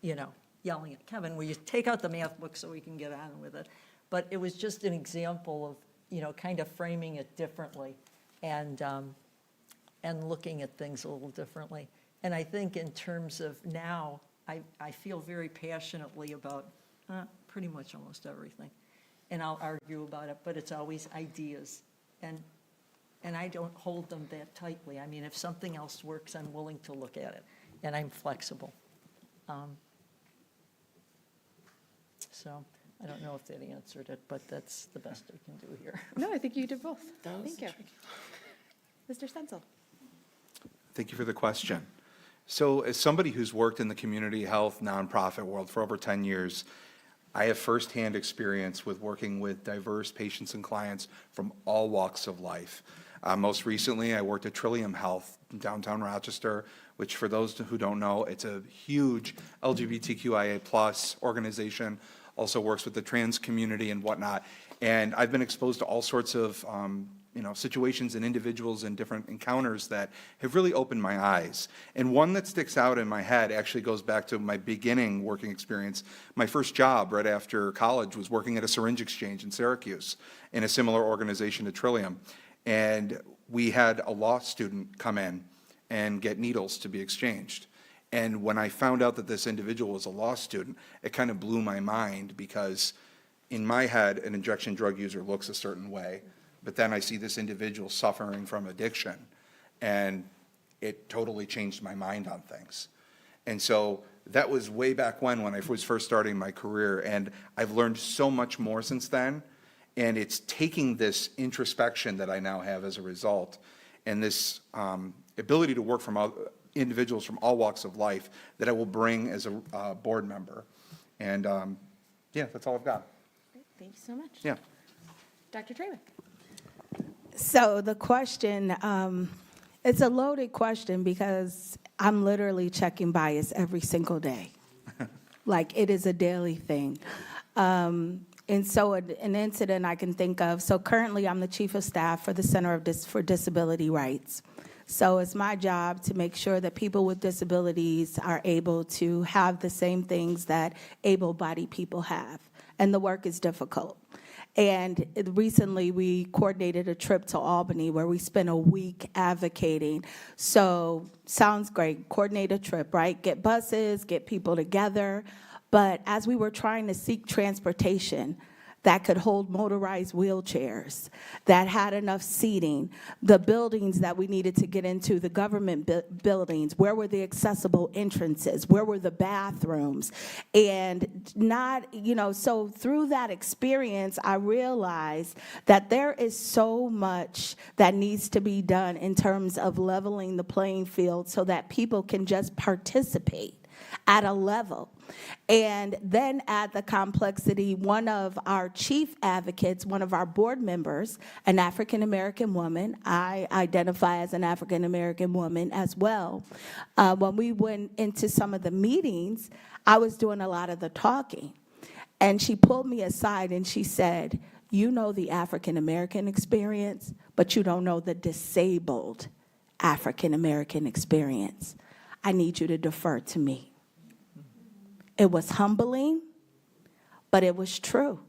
yelling at Kevin, will you take out the math book so we can get on with it? But it was just an example of, kind of framing it differently. And and looking at things a little differently. And I think in terms of now, I feel very passionately about pretty much almost everything. And I'll argue about it, but it's always ideas. And I don't hold them that tightly. I mean, if something else works, I'm willing to look at it, and I'm flexible. So I don't know if that answered it, but that's the best I can do here. No, I think you did both. That was Thank you. tricky. Mr. Stenzel. Thank you for the question. So as somebody who's worked in the community health nonprofit world for over 10 years, I have firsthand experience with working with diverse patients and clients from all walks of life. Most recently, I worked at Trillium Health in downtown Rochester, which for those who don't know, it's a huge LGBTQIA+ organization, also works with the trans community and whatnot. And I've been exposed to all sorts of situations and individuals and different encounters that have really opened my eyes. And one that sticks out in my head actually goes back to my beginning working experience. My first job right after college was working at a syringe exchange in Syracuse in a similar organization to Trillium. And we had a law student come in and get needles to be exchanged. And when I found out that this individual was a law student, it kind of blew my mind, because in my head, an injection drug user looks a certain way. But then I see this individual suffering from addiction, and it totally changed my mind on things. And so that was way back when I was first starting my career, and I've learned so much more since then. And it's taking this introspection that I now have as a result, and this ability to work from individuals from all walks of life that I will bring as a board member. And yeah, that's all I've got. Great. Thank you so much. Yeah. Dr. Treywick. So the question, it's a loaded question because I'm literally checking bias every single day. Like, it is a daily thing. And so an incident I can think of, so currently I'm the chief of staff for the Center for Disability Rights. So it's my job to make sure that people with disabilities are able to have the same things that able-bodied people have. And the work is difficult. And recently, we coordinated a trip to Albany where we spent a week advocating. So sounds great, coordinate a trip, right? Get buses, get people together. But as we were trying to seek transportation that could hold motorized wheelchairs, that had enough seating, the buildings that we needed to get into, the government buildings, where were the accessible entrances, where were the bathrooms, and not, so through that experience, I realized that there is so much that needs to be done in terms of leveling the playing field so that people can just participate at a level. And then add the complexity, one of our chief advocates, one of our board members, an African-American woman, I identify as an African-American woman as well. When we went into some of the meetings, I was doing a lot of the talking. And she pulled me aside and she said, "You know the African-American experience, but you don't know the disabled African-American experience. I need you to defer to me." It was humbling, but it was true.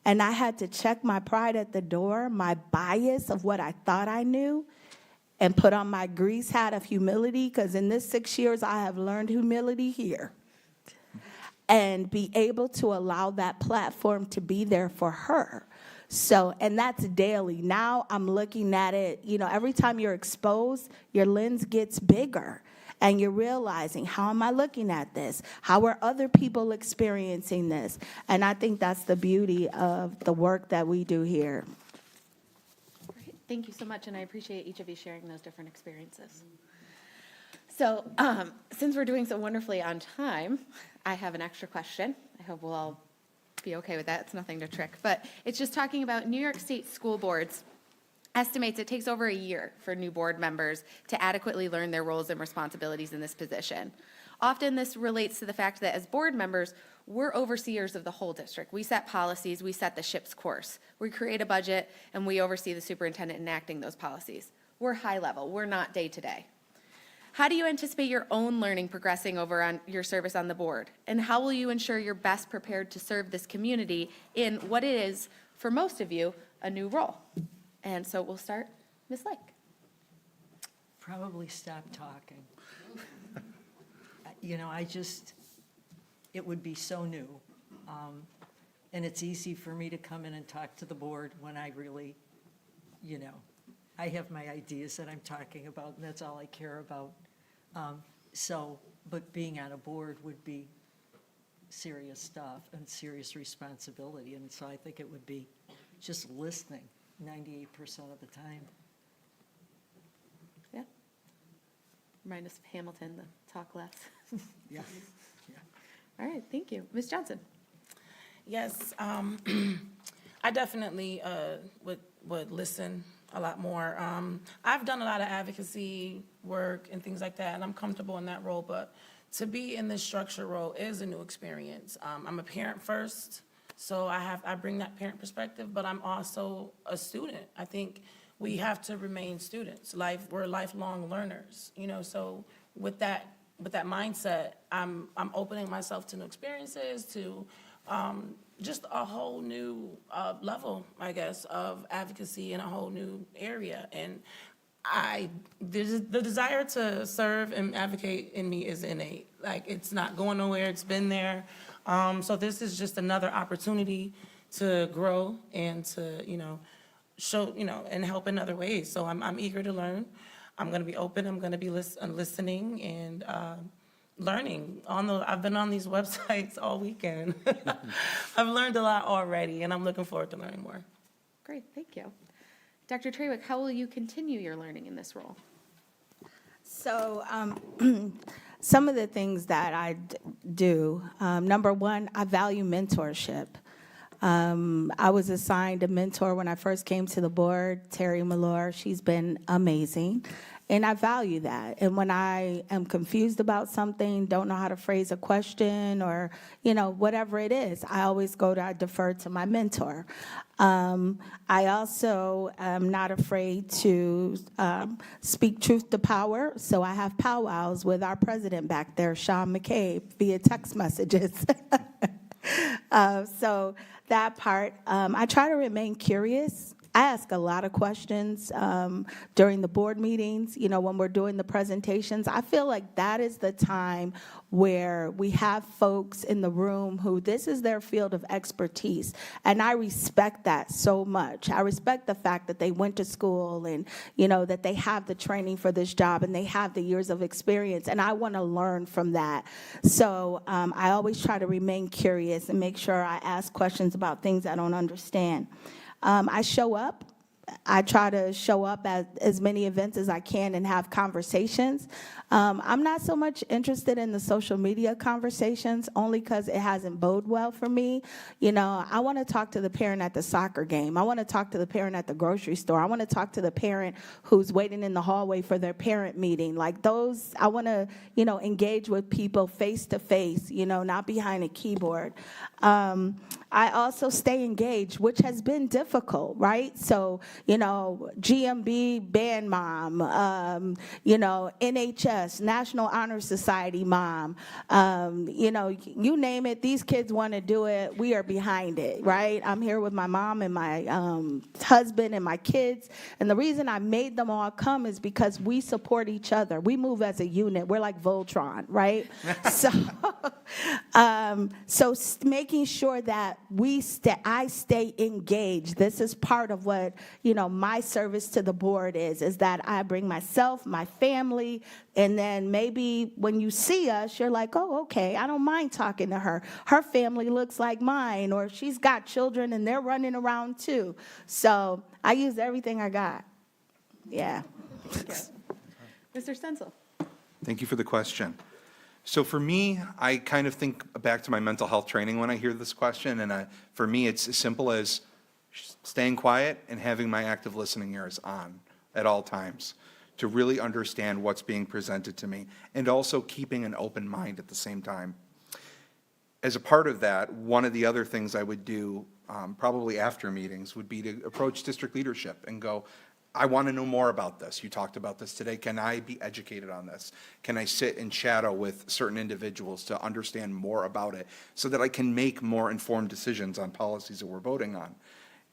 And I had to check my pride at the door, my bias of what I thought I knew, and put on my grease hat of humility, because in this 6 years, I have learned humility here. And be able to allow that platform to be there for her. So, and that's daily. Now I'm looking at it, every time you're exposed, your lens gets bigger. And you're realizing, how am I looking at this? How are other people experiencing this? And I think that's the beauty of the work that we do here. Great. Thank you so much, and I appreciate each of you sharing those different experiences. So since we're doing so wonderfully on time, I have an extra question. I hope we'll all be okay with that. It's nothing to trick. But it's just talking about New York State school boards estimates it takes over a year for new board members to adequately learn their roles and responsibilities in this position. Often this relates to the fact that as board members, we're overseers of the whole district. We set policies, we set the ship's course. We create a budget, and we oversee the superintendent enacting those policies. We're high level, we're not day to day. How do you anticipate your own learning progressing over on your service on the board? And how will you ensure you're best prepared to serve this community in what it is, for most of you, a new role? And so we'll start, Ms. Lake. probably stop talking. You know, it would be so new. And it's easy for me to come in and talk to the board when I really, you know, I have my ideas that I'm talking about, and that's all I care about. But being on a board would be serious stuff and serious responsibility, and so I think it would be just listening 98% of the time. Yeah. Remind us of Hamilton, the talk less. Yeah. All right, thank you. Ms. Johnson? Yes, I definitely would listen a lot more. I've done a lot of advocacy work and things like that, and I'm comfortable in that role, but to be in this structured role is a new experience. I'm a parent first, so I bring that parent perspective, but I'm also a student. I think we have to remain students. We're lifelong learners, you know, so with that mindset, I'm opening myself to new experiences, to just a whole new level, I guess, of advocacy in a whole new area. And the desire to serve and advocate in me is innate. Like, it's not going nowhere, it's been there. So this is just another opportunity to grow and to, you know, show, you know, and help in other ways. So I'm eager to learn. I'm gonna be open, I'm gonna be listening and learning. I've been on these websites all weekend. I've learned a lot already, and I'm looking forward to learning more. Great, thank you. Dr. Trawick, how will you continue your learning in this role? So some of the things that I do, number one, I value mentorship. I was assigned a mentor when I first came to the board, Terry Malore. She's been amazing, and I value that. And when I am confused about something, don't know how to phrase a question, or, you know, whatever it is, I defer to my mentor. I also am not afraid to speak truth to power, so I have powwows with our president back there, Sean McCabe, via text messages. So that part, I try to remain curious. I ask a lot of questions during the board meetings, you know, when we're doing the presentations. I feel like that is the time where we have folks in the room who this is their field of expertise. And I respect that so much. I respect the fact that they went to school and, you know, that they have the training for this job and they have the years of experience. And I want to learn from that. So I always try to remain curious and make sure I ask questions about things I don't understand. I show up. I try to show up at as many events as I can and have conversations. I'm not so much interested in the social media conversations, only because it hasn't bode well for me. You know, I want to talk to the parent at the soccer game. I want to talk to the parent at the grocery store. I want to talk to the parent who's waiting in the hallway for their parent meeting. Like those, I want to, you know, engage with people face to face, you know, not behind a keyboard. I also stay engaged, which has been difficult, right? So, you know, GMB band mom, you know, NHS, National Honor Society mom, you know, you name it, these kids want to do it, we are behind it, right? I'm here with my mom and my husband and my kids, and the reason I made them all come is because we support each other. We move as a unit. We're like Voltron, right? So making sure that I stay engaged. This is part of what, you know, my service to the board is that I bring myself, my family, and then maybe when you see us, you're like, oh, okay, I don't mind talking to her. Her family looks like mine, or she's got children and they're running around too. So I use everything I got. Yeah. Mr. Stenzel? Thank you for the question. So for me, I kind of think back to my mental health training when I hear this question, and for me, it's as simple as staying quiet and having my active listening ears on at all times to really understand what's being presented to me, and also keeping an open mind at the same time. As a part of that, one of the other things I would do, probably after meetings, would be to approach district leadership and go, I want to know more about this. You talked about this today. Can I be educated on this? Can I sit and shadow with certain individuals to understand more about it so that I can make more informed decisions on policies that we're voting on?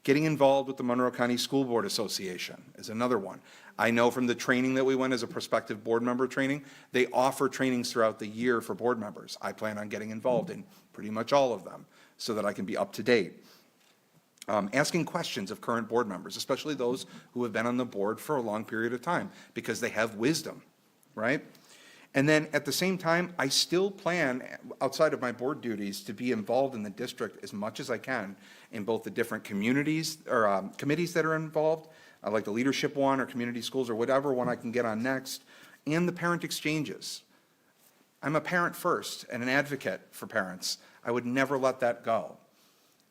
Getting involved with the Monroe County School Board Association is another one. I know from the training that we went as a prospective board member training, they offer trainings throughout the year for board members. I plan on getting involved in pretty much all of them so that I can be up to date. Asking questions of current board members, especially those who have been on the board for a long period of time, because they have wisdom, right? And then at the same time, I still plan, outside of my board duties, to be involved in the district as much as I can in both the different communities or committees that are involved, like the leadership one or community schools or whatever one I can get on next, and the parent exchanges. I'm a parent first and an advocate for parents. I would never let that go.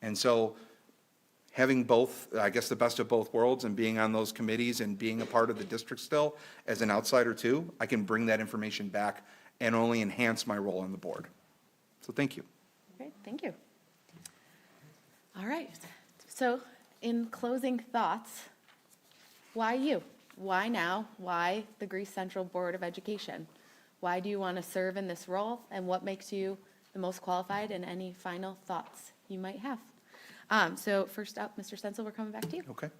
And so having both, I guess, the best of both worlds and being on those committees and being a part of the district still as an outsider too, I can bring that information back and only enhance my role on the board. So thank you. Great, thank you. All right, so in closing thoughts, why you? Why now? Why the Greece Central Board of Education? Why do you want to serve in this role, and what makes you the most qualified, and any final thoughts you might have? So first up, Mr. Stencil, we're coming back to you. Okay.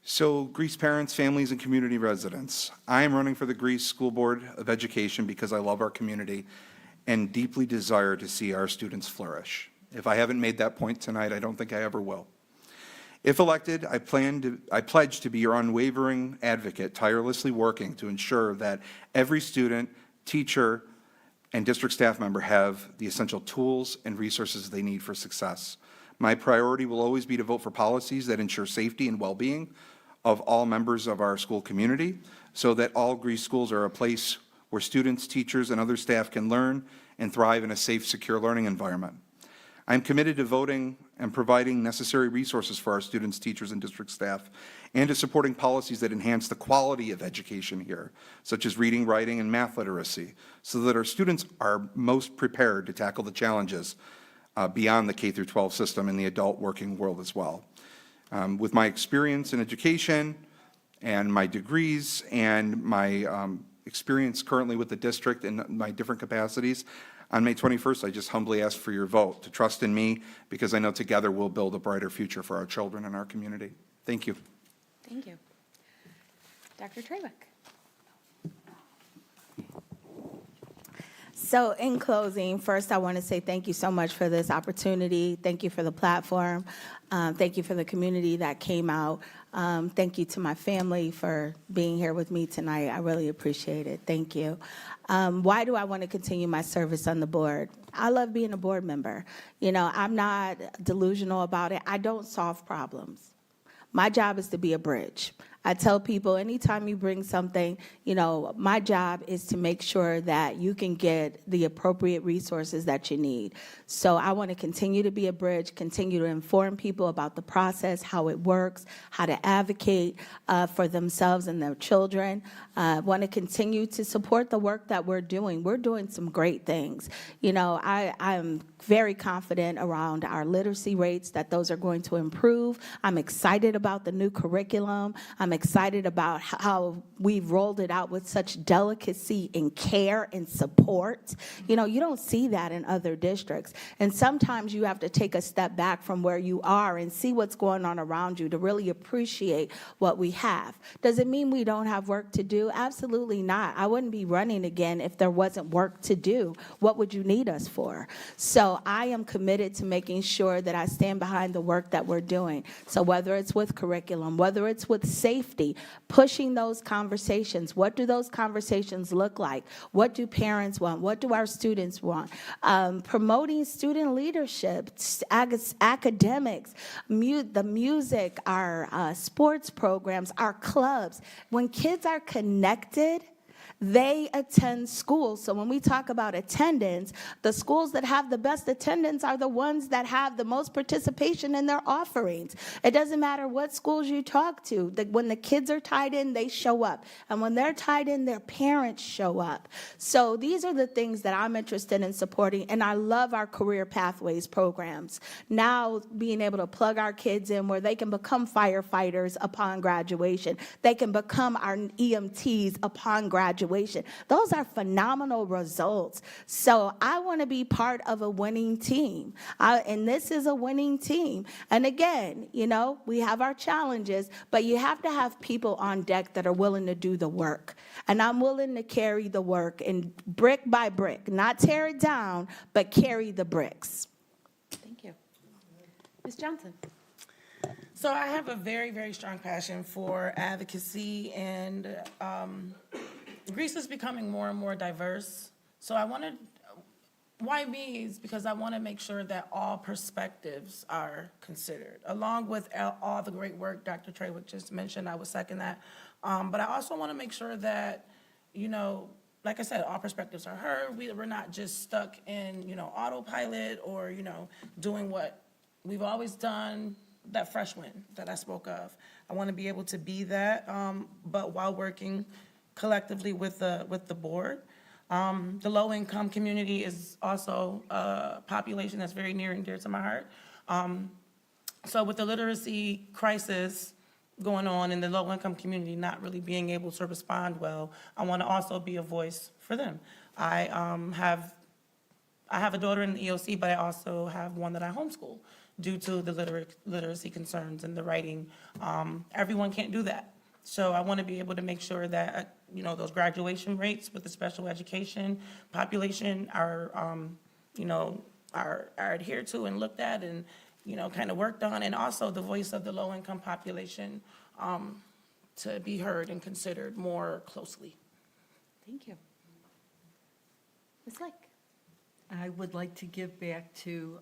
So Greece parents, families, and community residents, I am running for the Greece School Board of Education because I love our community and deeply desire to see our students flourish. If I haven't made that point tonight, I don't think I ever will. If elected, I pledge to be your unwavering advocate, tirelessly working to ensure that every student, teacher, and district staff member have the essential tools and resources they need for success. My priority will always be to vote for policies that ensure safety and well-being of all members of our school community, so that all Greece schools are a place where students, teachers, and other staff can learn and thrive in a safe, secure learning environment. I'm committed to voting and providing necessary resources for our students, teachers, and district staff, and to supporting policies that enhance the quality of education here, such as reading, writing, and math literacy, so that our students are most prepared to tackle the challenges beyond the K-12 system and the adult working world as well. With my experience in education and my degrees and my experience currently with the district in my different capacities, on May 21st, I just humbly ask for your vote to trust in me, because I know together we'll build a brighter future for our children and our community. Thank you. Thank you. Dr. Trawick. So in closing, first I want to say thank you so much for this opportunity. Thank you for the platform. Thank you for the community that came out. Thank you to my family for being here with me tonight. I really appreciate it. Thank you. Why do I want to continue my service on the board? I love being a board member. You know, I'm not delusional about it. I don't solve problems. My job is to be a bridge. I tell people anytime you bring something, you know, my job is to make sure that you can get the appropriate resources that you need. So I want to continue to be a bridge, continue to inform people about the process, how it works, how to advocate for themselves and their children. Want to continue to support the work that we're doing. We're doing some great things. You know, I'm very confident around our literacy rates, that those are going to improve. I'm excited about the new curriculum. I'm excited about how we've rolled it out with such delicacy and care and support. You know, you don't see that in other districts. And sometimes you have to take a step back from where you are and see what's going on around you to really appreciate what we have. Does it mean we don't have work to do? Absolutely not. I wouldn't be running again if there wasn't work to do. What would you need us for? So I am committed to making sure that I stand behind the work that we're doing. So whether it's with curriculum, whether it's with safety, pushing those conversations. What do those conversations look like? What do parents want? What do our students want? Promoting student leadership, academics, the music, our sports programs, our clubs. When kids are connected, they attend school. So when we talk about attendance, the schools that have the best attendance are the ones that have the most participation in their offerings. It doesn't matter what schools you talk to. When the kids are tied in, they show up. And when they're tied in, their parents show up. So these are the things that I'm interested in supporting, and I love our career pathways programs. Now being able to plug our kids in where they can become firefighters upon graduation. They can become our EMTs upon graduation. graduation. Those are phenomenal results. So I want to be part of a winning team. And this is a winning team. And again, you know, we have our challenges, but you have to have people on deck that are willing to do the work. And I'm willing to carry the work and brick by brick, not tear it down, but carry the bricks. Thank you. Ms. Johnson? So I have a very, very strong passion for advocacy, and Greece is becoming more and more diverse. So I wanted, why me is because I want to make sure that all perspectives are considered, along with all the great work Dr. Trawick just mentioned. I would second that. But I also want to make sure that, you know, like I said, all perspectives are heard. We're not just stuck in, you know, autopilot or, you know, doing what we've always done, that fresh wind that I spoke of. I want to be able to be that, but while working collectively with the board. The low-income community is also a population that's very near and dear to my heart. So with the literacy crisis going on in the low-income community not really being able to respond well, I want to also be a voice for them. I have a daughter in the EOC, but I also have one that I homeschool due to the literacy concerns and the writing. Everyone can't do that. So I want to be able to make sure that, you know, those graduation rates with the special education population are, you know, are adhered to and looked at and, you know, kind of worked on, and also the voice of the low-income population to be heard and considered more closely. Thank you. Ms. Lake? I would like to give back to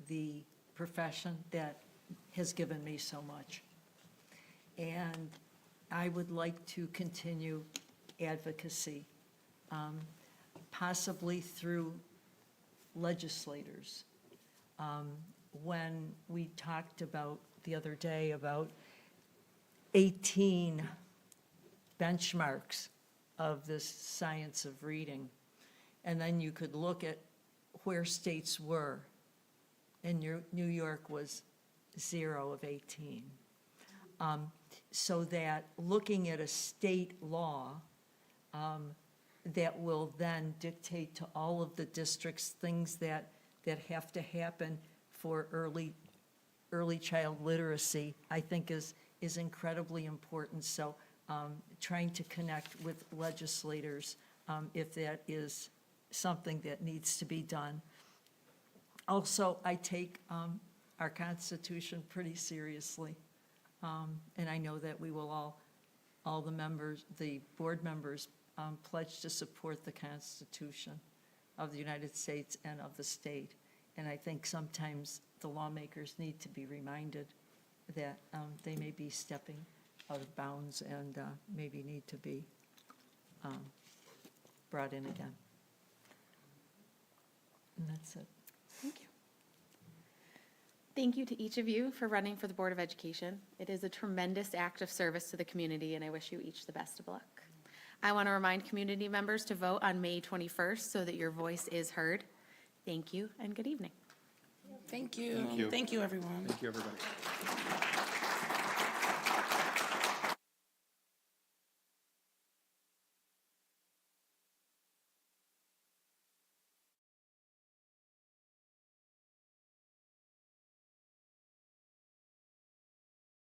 the profession that has given me so much. And I would like to continue advocacy, possibly through legislators. When we talked about the other day about 18 benchmarks of this science of reading, and then you could look at where states were, and New York was 0 of 18. So that looking at a state law that will then dictate to all of the districts things that have to happen for early child literacy, I think is incredibly important. So trying to connect with legislators if that is something that needs to be done. Also, I take our Constitution pretty seriously. And I know that we will all the members, the board members, pledge to support the Constitution of the United States and of the state. And I think sometimes the lawmakers need to be reminded that they may be stepping out of bounds and maybe need to be brought in again. And that's it. Thank you. Thank you to each of you for running for the Board of Education. It is a tremendous act of service to the community, and I wish you each the best of luck. I want to remind community members to vote on May 21st so that your voice is heard. Thank you and good evening. Thank you. Thank you. Thank you, everyone. Thank you, everybody.